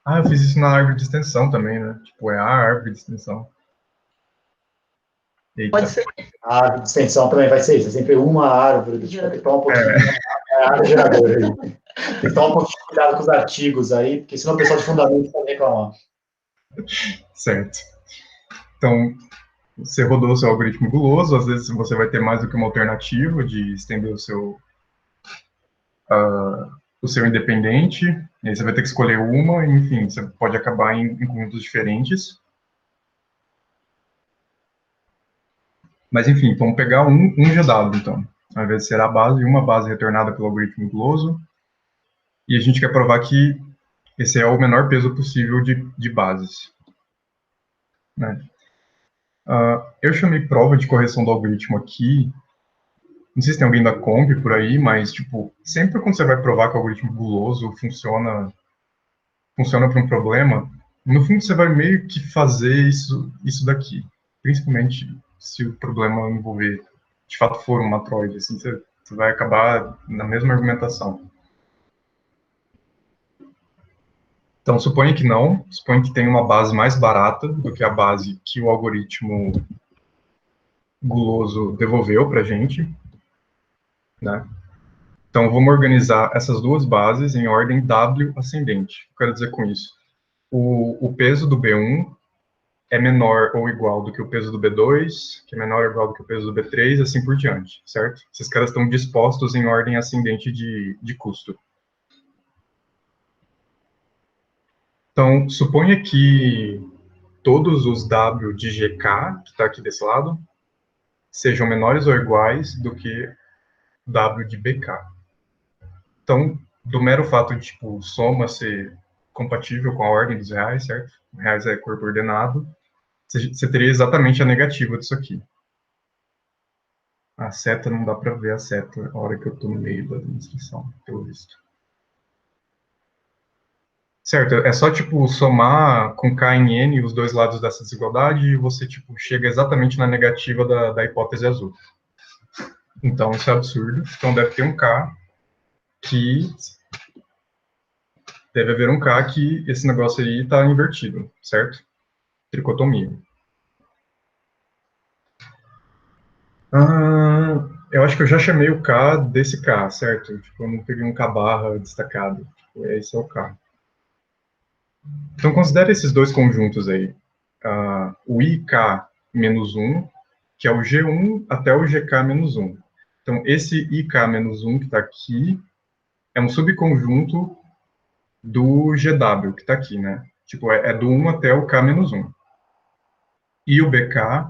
Ah, eu fiz isso na árvore de extensão também, né? Tipo, é a árvore de extensão. Eita. Pode ser. A árvore de extensão também vai ser isso, é sempre uma árvore, tem que tomar um pouquinho. É a árvore geradora aí. Tem que tomar um pouquinho de cuidado com os artigos aí, porque senão o pessoal de fundamento pode reclamar. Certo. Então, você rodou o seu algoritmo guloso, às vezes você vai ter mais do que uma alternativa de estender o seu independente, e aí você vai ter que escolher uma, enfim, você pode acabar em conjuntos diferentes. Mas, enfim, vamos pegar um GW, então. Ao invés de ser a base, uma base retornada pelo algoritmo guloso, e a gente quer provar que esse é o menor peso possível de bases. Né? Eu chamei prova de correção do algoritmo aqui. Não sei se tem alguém da Comp por aí, mas, tipo, sempre quando você vai provar que o algoritmo guloso funciona para um problema, no fundo você vai meio que fazer isso daqui. Principalmente se o problema envolver, de fato, for um matroide, assim, você vai acabar na mesma argumentação. Então, suponha que não, suponha que tem uma base mais barata do que a base que o algoritmo guloso devolveu para a gente, né? Então, vamos organizar essas duas bases em ordem W ascendente. O que eu quero dizer com isso? O peso do B1 é menor ou igual do que o peso do B2, que é menor ou igual do que o peso do B3, assim por diante, certo? Esses caras estão dispostos em ordem ascendente de custo. Então, suponha que todos os W de GK, que está aqui desse lado, sejam menores ou iguais do que W de BK. Então, do mero fato de, tipo, soma ser compatível com a ordem dos reais, certo? Reais é corpo ordenado, você teria exatamente a negativa disso aqui. A seta, não dá para ver a seta a hora que eu estou no meio da demonstração, pelo visto. Certo, é só, tipo, somar com K em N os dois lados dessa desigualdade e você, tipo, chega exatamente na negativa da hipótese azul. Então, isso é absurdo. Então, deve ter um K que... Deve haver um K que esse negócio aí está invertido, certo? Tricotomia. Eu acho que eu já chamei o K desse K, certo? Tipo, eu não peguei um K barra destacado. Tipo, esse é o K. Então, considere esses dois conjuntos aí. o IK menos 1, que é o G1 até o GK menos 1. Então, esse IK menos 1 que está aqui é um subconjunto do GW, que está aqui, né? Tipo, é do 1 até o K menos 1. E o BK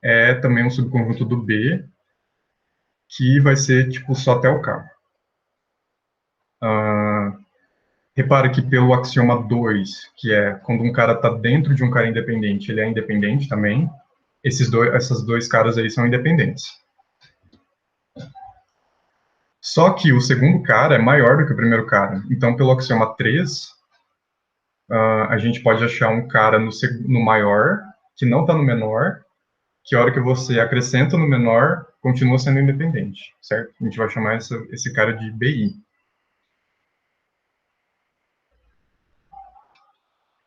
é também um subconjunto do B, que vai ser, tipo, só até o K. Repara que pelo axioma 2, que é quando um cara está dentro de um cara independente, ele é independente também, essas dois caras aí são independentes. Só que o segundo cara é maior do que o primeiro cara. Então, pelo axioma 3, a gente pode achar um cara no maior, que não está no menor, que a hora que você acrescenta no menor, continua sendo independente, certo? A gente vai chamar esse cara de BI.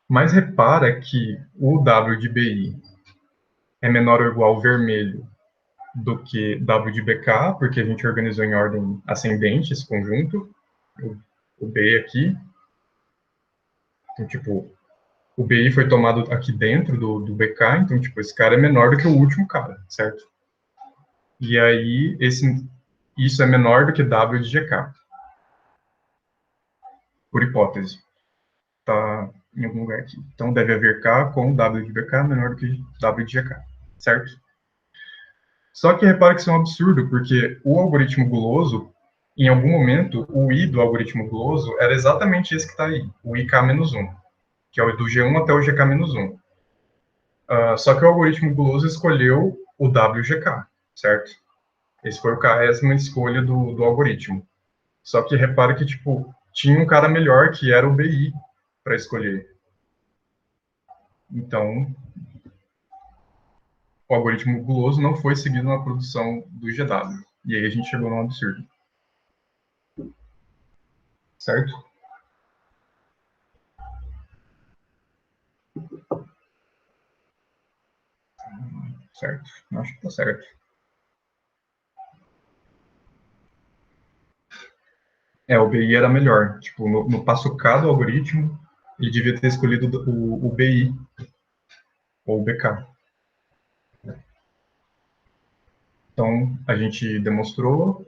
Mas repara que o W de BI é menor ou igual ao vermelho do que W de BK, porque a gente organizou em ordem ascendente esse conjunto, o B aqui. Então, tipo, o BI foi tomado aqui dentro do BK, então, tipo, esse cara é menor do que o último cara, certo? E aí, isso é menor do que W de GK. Por hipótese. Tá em algum lugar aqui. Então, deve haver K com W de BK menor do que W de GK, certo? Só que repara que isso é um absurdo, porque o algoritmo guloso, em algum momento, o I do algoritmo guloso era exatamente esse que está aí, o IK-1, que é o do G1 até o GK-1. Só que o algoritmo guloso escolheu o WGK, certo? Esse foi essa uma escolha do algoritmo. Só que repara que, tipo, tinha um cara melhor, que era o BI, para escolher. Então, o algoritmo guloso não foi seguido na produção do GW. E aí a gente chegou num absurdo. Certo? Certo. Acho que tá certo. O BI era melhor. Tipo, no passo K do algoritmo, ele devia ter escolhido o BI, ou o BK. Então, a gente demonstrou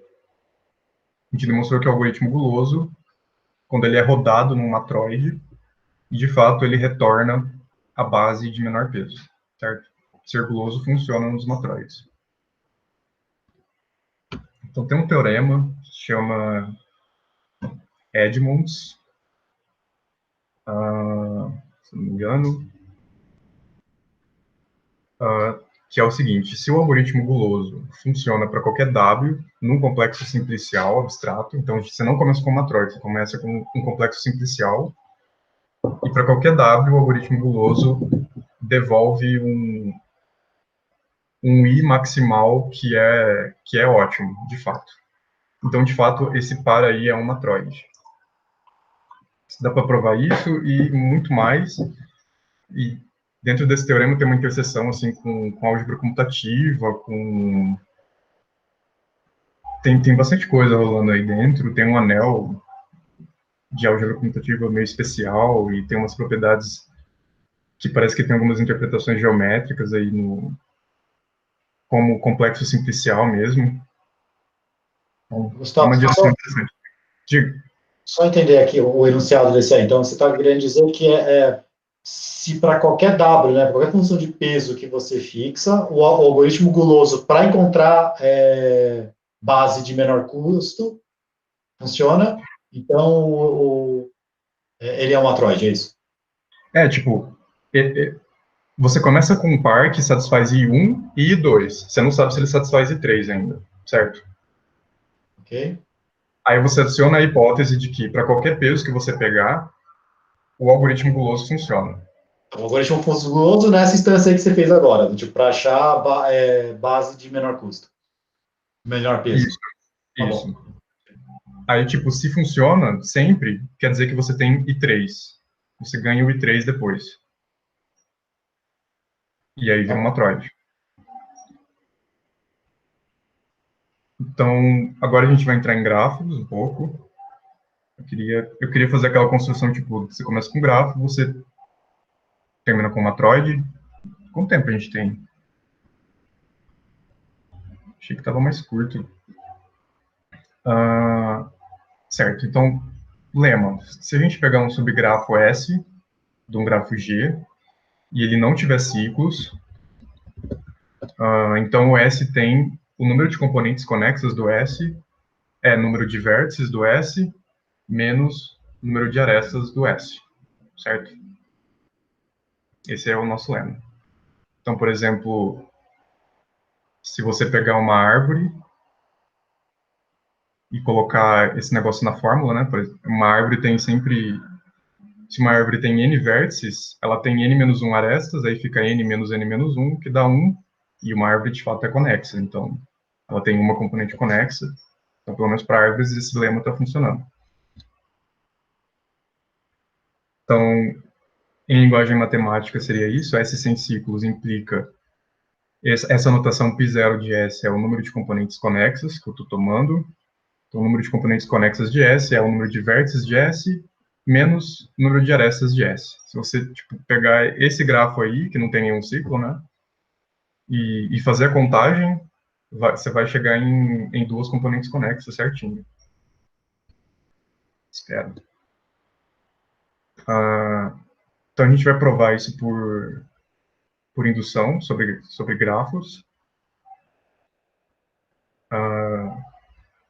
que o algoritmo guloso, quando ele é rodado num matroide, de fato ele retorna a base de menor peso, certo? Ser guloso funciona nos matroides. Então, tem um teorema que se chama Edmonds, se não me engano, que é o seguinte: se o algoritmo guloso funciona para qualquer W num complexo simplicial abstrato, então você não começa com uma matroide, você começa com um complexo simplicial, e para qualquer W o algoritmo guloso devolve um I maximal que é ótimo, de fato. Então, de fato, esse par aí é um matroide. Dá para provar isso e muito mais. E dentro desse teorema tem uma interseção assim com álgebra comutativa, tem bastante coisa rolando aí dentro. Tem um anel de álgebra comutativa meio especial e tem umas propriedades que parece que tem algumas interpretações geométricas aí como complexo simplicial mesmo. Então, Gustavo, uma direção interessante. Diga. só entender aqui o enunciado desse aí. Então, você está querendo dizer que se para qualquer W, né, qualquer função de peso que você fixa, o algoritmo guloso, para encontrar base de menor custo, funciona. Então, ele é um matroide, é isso? Tipo, você começa com um par que satisfaz I1 e I2. Você não sabe se ele satisfaz I3 ainda, certo? Ok. Aí você adiciona a hipótese de que, para qualquer peso que você pegar, o algoritmo guloso funciona. O algoritmo guloso nessa instância aí que você fez agora, tipo, para achar base de menor custo. Menor peso. Isso, Tá isso. bom. Aí, tipo, se funciona sempre, quer dizer que você tem I3. Você ganha o I3 depois. E aí vira um matroide. Então, agora a gente vai entrar em gráficos um pouco. Eu queria fazer aquela construção, tipo, você começa com um grafo, você termina com um matroide, Quanto tempo a gente tem? Achei que estava mais curto. Certo, então, lema. Se a gente pegar um subgrafo S de um grafo G e ele não tiver ciclos, então o S tem o número de componentes conexas do S é número de vértices do S menos número de arestas do S, certo? Esse é o nosso lema. Então, por exemplo, se você pegar uma árvore e colocar esse negócio na fórmula, né? Por exemplo, uma árvore tem sempre... Se uma árvore tem n vértices, ela tem n menos 1 arestas, aí fica n menos n menos 1, que dá 1, e uma árvore, de fato, é conexa. Então, ela tem uma componente conexa. Então, pelo menos para árvores, esse lema está funcionando. Então, em linguagem matemática seria isso. S sem ciclos implica... Essa notação π0 de S é o número de componentes conexas que eu estou tomando. Então, o número de componentes conexas de S é o número de vértices de S menos o número de arestas de S. Se você tipo, pegar esse grafo aí, que não tem nenhum ciclo, né, e fazer a contagem, você vai chegar em duas componentes conexas certinho. Espero. Então, a gente vai provar isso por indução sobre grafos.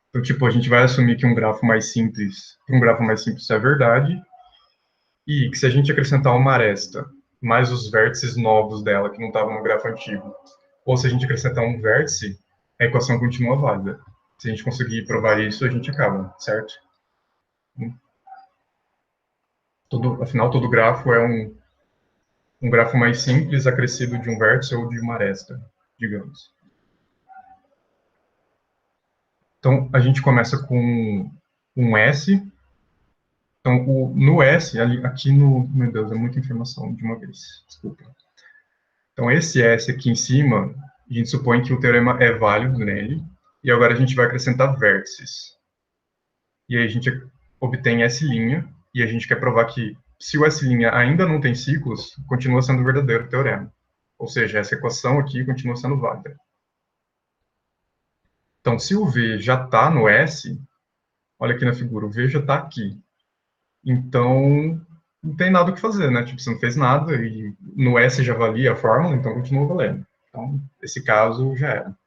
Então, tipo, a gente vai assumir que um grafo mais simples é verdade, e que se a gente acrescentar uma aresta, mais os vértices novos dela, que não estavam no grafo antigo, ou se a gente acrescentar um vértice, a equação continua válida. Se a gente conseguir provar isso, a gente acaba, certo? Afinal, todo grafo é um grafo mais simples acrescido de um vértice ou de uma aresta, digamos. Então, a gente começa com um S. Então, no S, aqui no... Meu Deus, é muita informação de uma vez. Desculpa. Então, esse S aqui em cima, a gente supõe que o teorema é válido nele. E agora a gente vai acrescentar vértices. E aí a gente obtém S', e a gente quer provar que se o S' ainda não tem ciclos, continua sendo verdadeiro o teorema. Ou seja, essa equação aqui continua sendo válida. Então, se o V já está no S, olha aqui na figura, o V já está aqui. Então, não tem nada o que fazer, né? Tipo, você não fez nada, e no S já valia a fórmula, então continua valendo. Então, esse caso já era.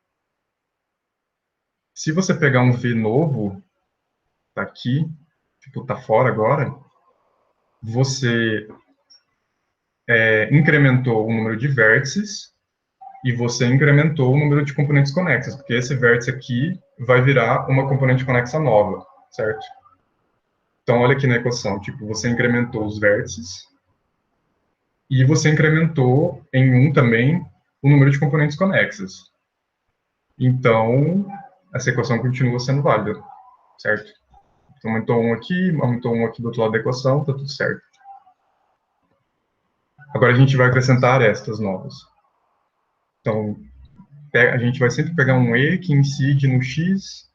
Se você pegar um V novo, tá aqui, tipo, tá fora agora, você incrementou o número de vértices e você incrementou o número de componentes conexas, porque esse vértice aqui vai virar uma componente conexa nova, certo? Então, olha aqui na equação, tipo, você incrementou os vértices e você incrementou em 1 também o número de componentes conexas. Então, essa equação continua sendo válida, certo? Então, aumentou um aqui do outro lado da equação, tá tudo certo. Agora a gente vai acrescentar arestas novas. Então, a gente vai sempre pegar um E que incide no X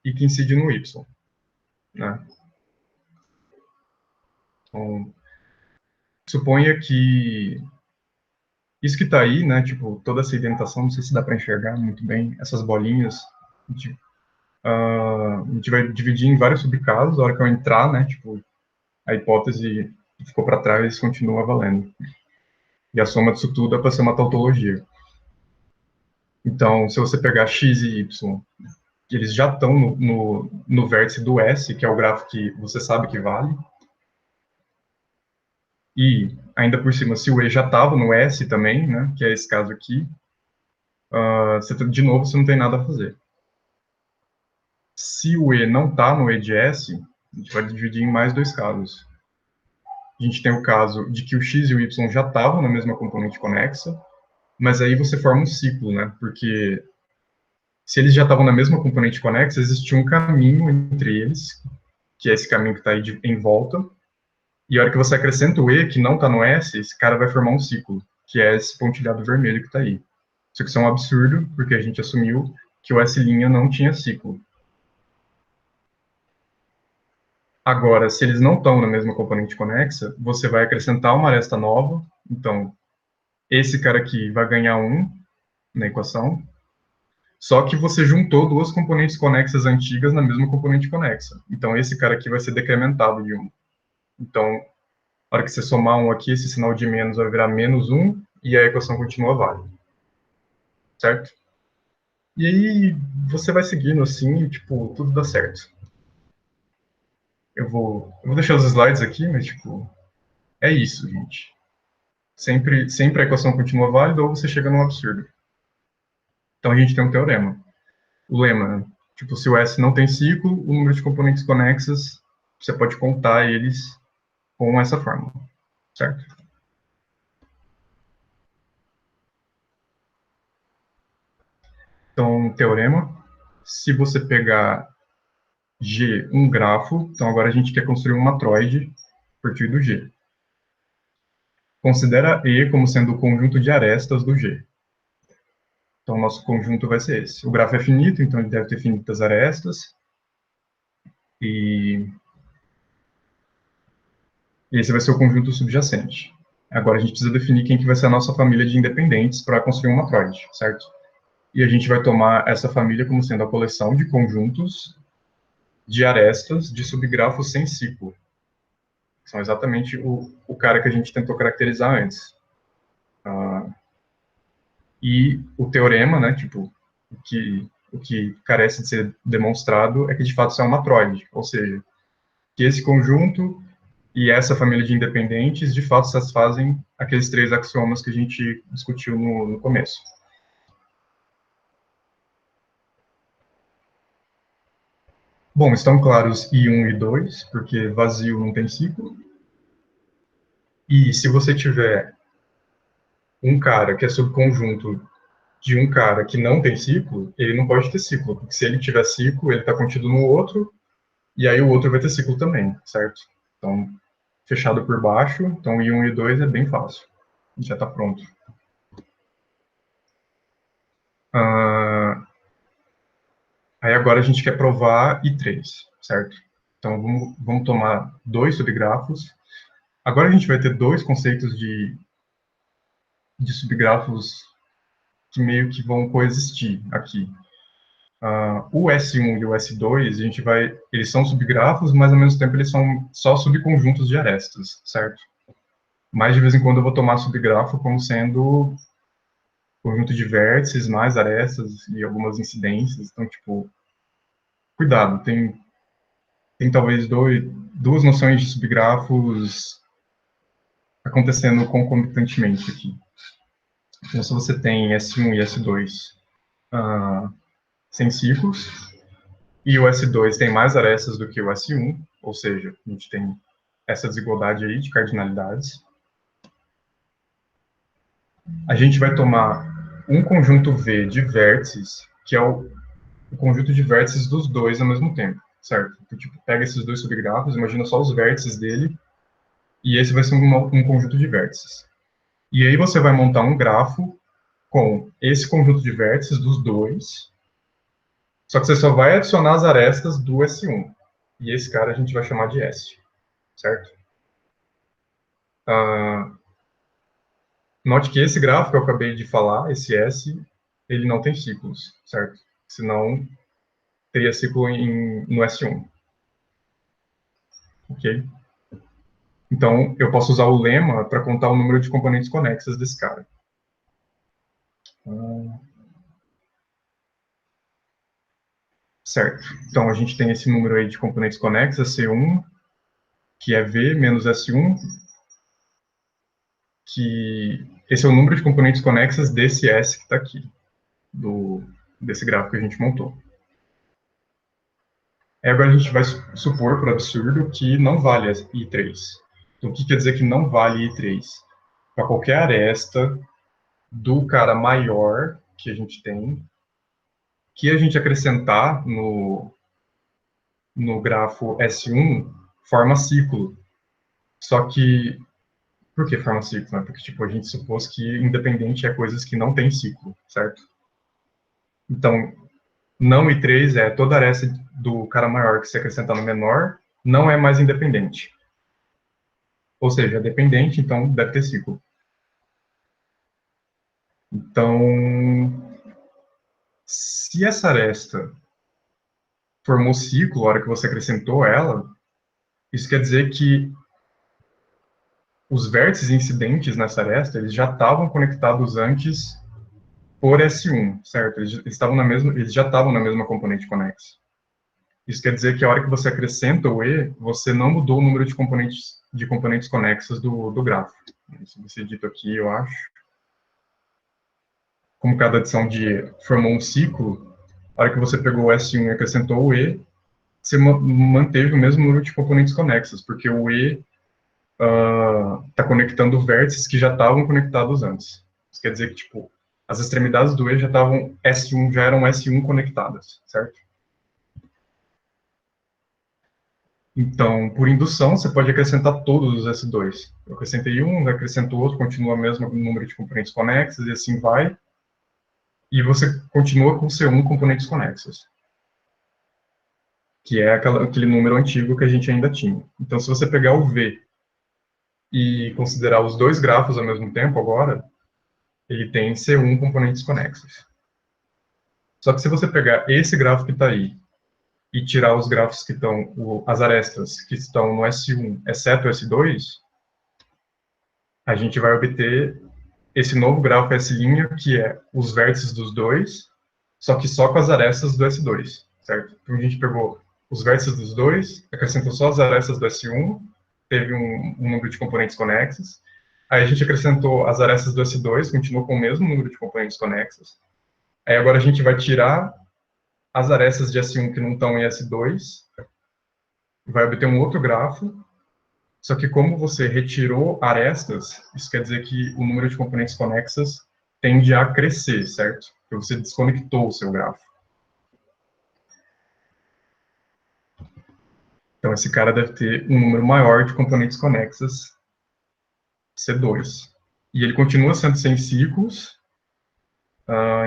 e que incide no Y, né? Então, suponha que isso que está aí, né, tipo, toda essa indentação, não sei se dá para enxergar muito bem, essas bolinhas, a gente vai dividir em vários subcasos, a hora que eu entrar, né, tipo, a hipótese que ficou para trás continua valendo. E a soma disso tudo é para ser uma tautologia. Então, se você pegar x e y, eles já estão no vértice do S, que é o grafo que você sabe que vale, e, ainda por cima, se o E já estava no S também, né, que é esse caso aqui, de novo, você não tem nada a fazer. Se o E não está no E de S, a gente vai dividir em mais dois casos. A gente tem o caso de que o X e o Y já estavam na mesma componente conexa, mas aí você forma um ciclo, né, porque se eles já estavam na mesma componente conexa, existia um caminho entre eles, que é esse caminho que está aí em volta, e a hora que você acrescenta o E, que não está no S, esse cara vai formar um ciclo, que é esse pontilhado vermelho que está aí. Isso aqui é um absurdo, porque a gente assumiu que o S' não tinha ciclo. Agora, se eles não estão na mesma componente conexa, você vai acrescentar uma aresta nova, então, esse cara aqui vai ganhar 1 na equação, só que você juntou duas componentes conexas antigas na mesma componente conexa. Então, esse cara aqui vai ser decrementado de 1. Então, na hora que você somar 1 aqui, esse sinal de menos vai virar menos 1, e a equação continua válida. Certo? E aí, você vai seguindo assim, e, tipo, tudo dá certo. Eu vou deixar os slides aqui, mas, tipo, é isso, gente. Sempre a equação continua válida ou você chega num absurdo. Então, a gente tem um teorema. O lema, tipo, se o S não tem ciclo, o número de componentes conexas, você pode contar eles com essa fórmula, certo? Então, teorema, se você pegar G, um grafo, então agora a gente quer construir um matroide a partir do G. Considera E como sendo o conjunto de arestas do G. Então, o nosso conjunto vai ser esse. O grafo é finito, então ele deve ter finitas arestas. E esse vai ser o conjunto subjacente. Agora a gente precisa definir quem que vai ser a nossa família de independentes para construir um matroide, certo? E a gente vai tomar essa família como sendo a coleção de conjuntos de arestas de subgrafos sem ciclo. São exatamente o cara que a gente tentou caracterizar antes. E o teorema, né, tipo, o que carece de ser demonstrado é que, de fato, isso é um matroide, ou seja, que esse conjunto e essa família de independentes, de fato, satisfazem aqueles 3 axiomas que a gente discutiu no começo. Bom, estão claros I1 e 2, porque vazio não tem ciclo. E se você tiver um cara que é subconjunto de um cara que não tem ciclo, ele não pode ter ciclo, porque se ele tiver ciclo, ele está contido no outro, e aí o outro vai ter ciclo também, certo? Então, fechado por baixo, então I1 e 2 é bem fácil. Já está pronto. Aí agora a gente quer provar I3, certo? Então, vamos tomar 2 subgrafos. Agora a gente vai ter 2 conceitos de subgrafos que meio que vão coexistir aqui. O S1 e o S2, eles são subgrafos, mas ao mesmo tempo eles são só subconjuntos de arestas, certo? Mas de vez em quando eu vou tomar subgrafo como sendo conjunto de vértices, mais arestas e algumas incidências. Então, tipo, cuidado, tem talvez duas noções de subgrafos acontecendo concomitantemente aqui. Então, se você tem S1 e S2 sem ciclos, e o S2 tem mais arestas do que o S1, ou seja, a gente tem essa desigualdade aí de cardinalidades. A gente vai tomar um conjunto V de vértices, que é o conjunto de vértices dos dois ao mesmo tempo, certo? Então, tipo, pega esses 2 subgrafos, imagina só os vértices dele, e esse vai ser um conjunto de vértices. E aí você vai montar um grafo com esse conjunto de vértices dos dois, só que você só vai adicionar as arestas do S1. E esse cara a gente vai chamar de S, certo? Note que esse gráfico que eu acabei de falar, esse S, ele não tem ciclos, certo? Senão, teria ciclo no S1. Ok? Então, eu posso usar o lema para contar o número de componentes conexas desse cara. Certo. Então, a gente tem esse número aí de componentes conexas, C1, que é V menos S1, que esse é o número de componentes conexas desse S que está aqui, desse gráfico que a gente montou. Agora a gente vai supor, por absurdo, que não vale I3. Então, o que quer dizer que não vale I3? Para qualquer aresta do cara maior que a gente tem, que a gente acrescentar no grafo S1, forma ciclo. Só que, por que forma ciclo? Né? Porque, tipo, a gente supôs que independente é coisas que não tem ciclo, certo? Então, não I3 é toda aresta do cara maior que se acrescentar no menor, não é mais independente. Ou seja, é dependente, então deve ter ciclo. Então, se essa aresta formou ciclo, a hora que você acrescentou ela, isso quer dizer que os vértices incidentes nessa aresta, eles já estavam conectados antes por S1, certo? Eles já estavam na mesma componente conexa. Isso quer dizer que a hora que você acrescenta o E, você não mudou o número de componentes conexas do grafo. Isso vai ser dito aqui, eu acho. Como cada adição de E formou um ciclo, a hora que você pegou o S1 e acrescentou o E, você manteve o mesmo número de componentes conexas, porque o E está conectando vértices que já estavam conectados antes. Isso quer dizer que, tipo, as extremidades do E já eram S1 conectadas, certo? Então, por indução, você pode acrescentar todos os S2. Eu acrescentei um, acrescento outro, continua o mesmo número de componentes conexas, e assim vai. E você continua com o C1 componentes conexos, que é aquele número antigo que a gente ainda tinha. Então, se você pegar o V e considerar os dois grafos ao mesmo tempo agora, ele tem C1 componentes conexos. Só que se você pegar esse grafo que está aí e tirar os grafos que estão, as arestas que estão no S1, exceto o S2, a gente vai obter esse novo grafo S', que é os vértices dos dois, só que só com as arestas do S2, certo? Então a gente pegou os vértices dos dois, acrescentou só as arestas do S1, teve um número de componentes conexos, aí a gente acrescentou as arestas do S2, continuou com o mesmo número de componentes conexos, aí agora a gente vai tirar as arestas de S1 que não estão em S2, vai obter um outro grafo, só que como você retirou arestas, isso quer dizer que o número de componentes conexas tende a crescer, certo? Porque você desconectou o seu grafo. Então esse cara deve ter um número maior de componentes conexas, C2. E ele continua sendo sem ciclos,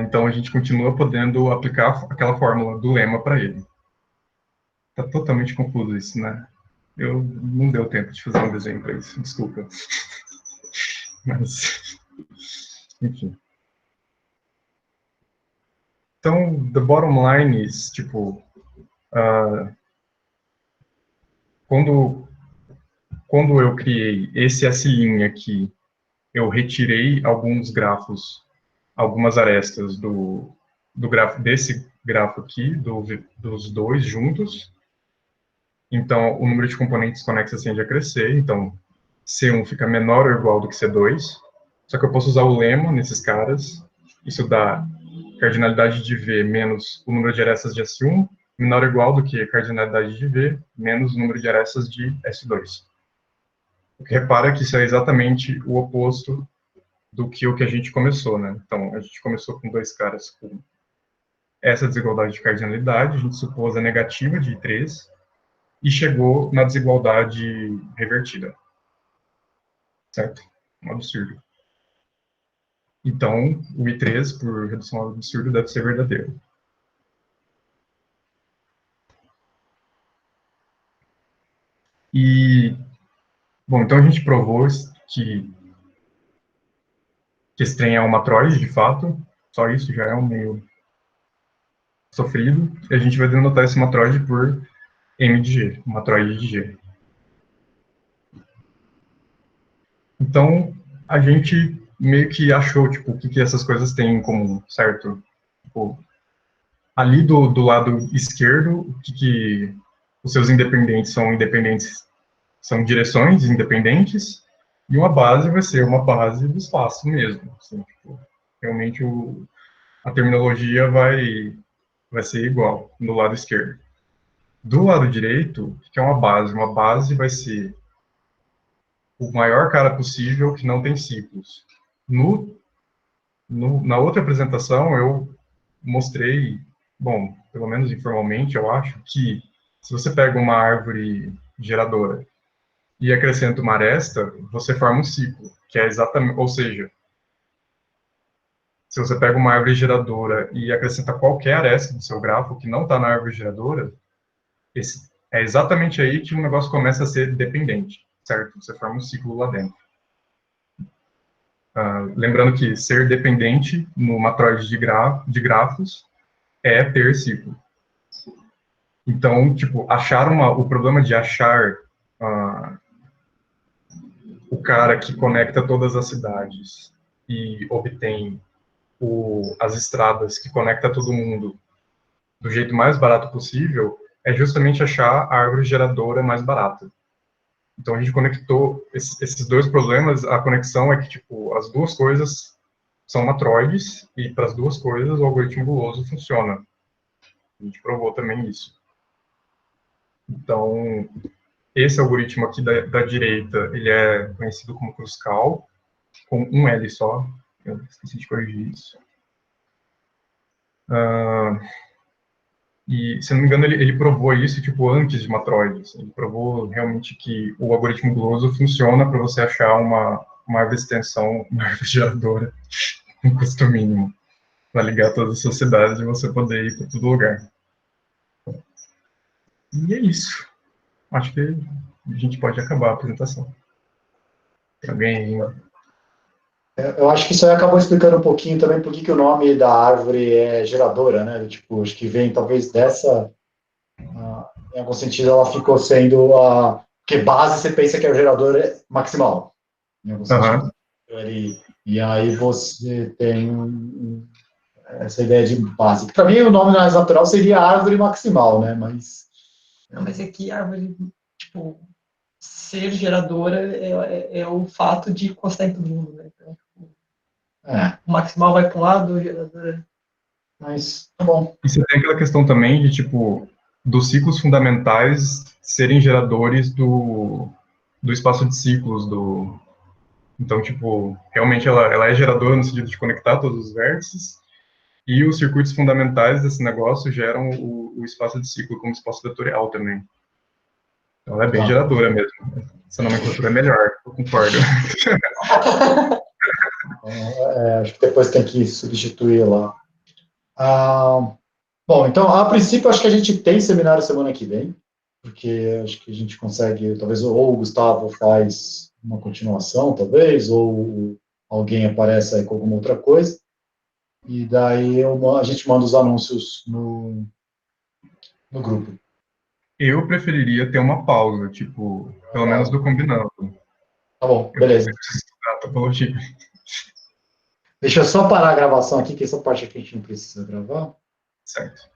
então a gente continua podendo aplicar aquela fórmula do lema para ele. Está totalmente confuso isso, né? Não deu tempo de fazer um desenho para isso, desculpa. Mas, enfim. Então, the bottom line is, tipo, quando eu criei esse S' aqui, eu retirei alguns grafos, algumas arestas desse grafo aqui, dos dois juntos. Então, o número de componentes conexas tende a crescer. Então, C1 fica menor ou igual do que C2. Só que eu posso usar o lema nesses caras. Isso dá cardinalidade de V menos o número de arestas de S1, menor ou igual do que a cardinalidade de V menos o número de arestas de S2. Porque repara que isso é exatamente o oposto do que o que a gente começou, né? Então, a gente começou com dois caras com essa desigualdade de cardinalidade, a gente supôs a negativa de 3 e chegou na desigualdade revertida. Certo? Um absurdo. Então, o I3, por redução ao absurdo, deve ser verdadeiro. E, bom, então a gente provou que esse trem é uma matroide, de fato. Só isso já é um meio sofrido. E a gente vai denotar esse matroide por M de G, matroide de G. Então, a gente meio que achou, tipo, o que essas coisas têm em comum, certo? Tipo, ali do lado esquerdo, o que os seus independentes, são direções independentes, e uma base vai ser uma base do espaço mesmo. Assim, tipo, realmente a terminologia vai ser igual do lado esquerdo. Do lado direito, o que é uma base? Uma base vai ser o maior cara possível que não tem ciclos. Na outra apresentação, eu mostrei, bom, pelo menos informalmente, eu acho, que se você pega uma árvore geradora e acrescenta uma aresta, você forma um ciclo, que é exatamente, ou seja, se você pega uma árvore geradora e acrescenta qualquer aresta do seu grafo que não está na árvore geradora, é exatamente aí que o negócio começa a ser dependente, certo? Você forma um ciclo lá dentro. Lembrando que ser dependente no matroide de grafos é ter ciclo. Então, tipo, o problema de achar o cara que conecta todas as cidades e obtém as estradas que conecta todo mundo do jeito mais barato possível é justamente achar a árvore geradora mais barata. Então, a gente conectou esses dois problemas. A conexão é que, tipo, as duas coisas são matroides, e para as duas coisas o algoritmo guloso funciona. A gente provou também isso. Então, esse algoritmo aqui da direita, ele é conhecido como Kruskal, com um L só. Eu esqueci de corrigir isso. E, se não me engano, ele provou isso, tipo, antes de Matroid. Assim. Ele provou realmente que o algoritmo guloso funciona para você achar uma árvore de extensão, uma árvore geradora, um custo mínimo, para ligar todas as suas cidades e você poder ir para todo lugar. E é isso. Acho que a gente pode acabar a apresentação. Tem alguém... Eu acho que isso aí acabou explicando um pouquinho também por que o nome da árvore é geradora, né? Tipo, acho que vem talvez dessa, em algum sentido ela ficou sendo a... Porque base você pensa que é o gerador maximal, em algum sentido. E aí você tem essa ideia de base. Para mim o nome mais natural seria árvore maximal, né? Mas... Não, mas aqui a árvore, tipo, ser geradora é o fato de constar em todo mundo, né? Então, o maximal vai para um lado, o gerador... Mas, tá bom. E você tem aquela questão também de, tipo, dos ciclos fundamentais serem geradores do espaço de ciclos do... Então, tipo, realmente ela é geradora no sentido de conectar todos os vértices, e os circuitos fundamentais desse negócio geram o espaço de ciclo como espaço vetorial também. Então, ela é bem geradora mesmo. Essa nomenclatura é melhor, eu concordo. Acho que depois tem que substituir lá. Bom, então, a princípio, acho que a gente tem seminário semana que vem, porque acho que a gente consegue, talvez, ou o Gustavo faz uma continuação, talvez, ou alguém aparece aí com alguma outra coisa, e daí a gente manda os anúncios no grupo. Eu preferiria ter uma pausa, tipo, pelo menos do combinando. Tá bom, Eu beleza. preciso estudar a topologia. Deixa eu só parar a gravação aqui, que essa parte aqui a gente não precisa gravar. Certo.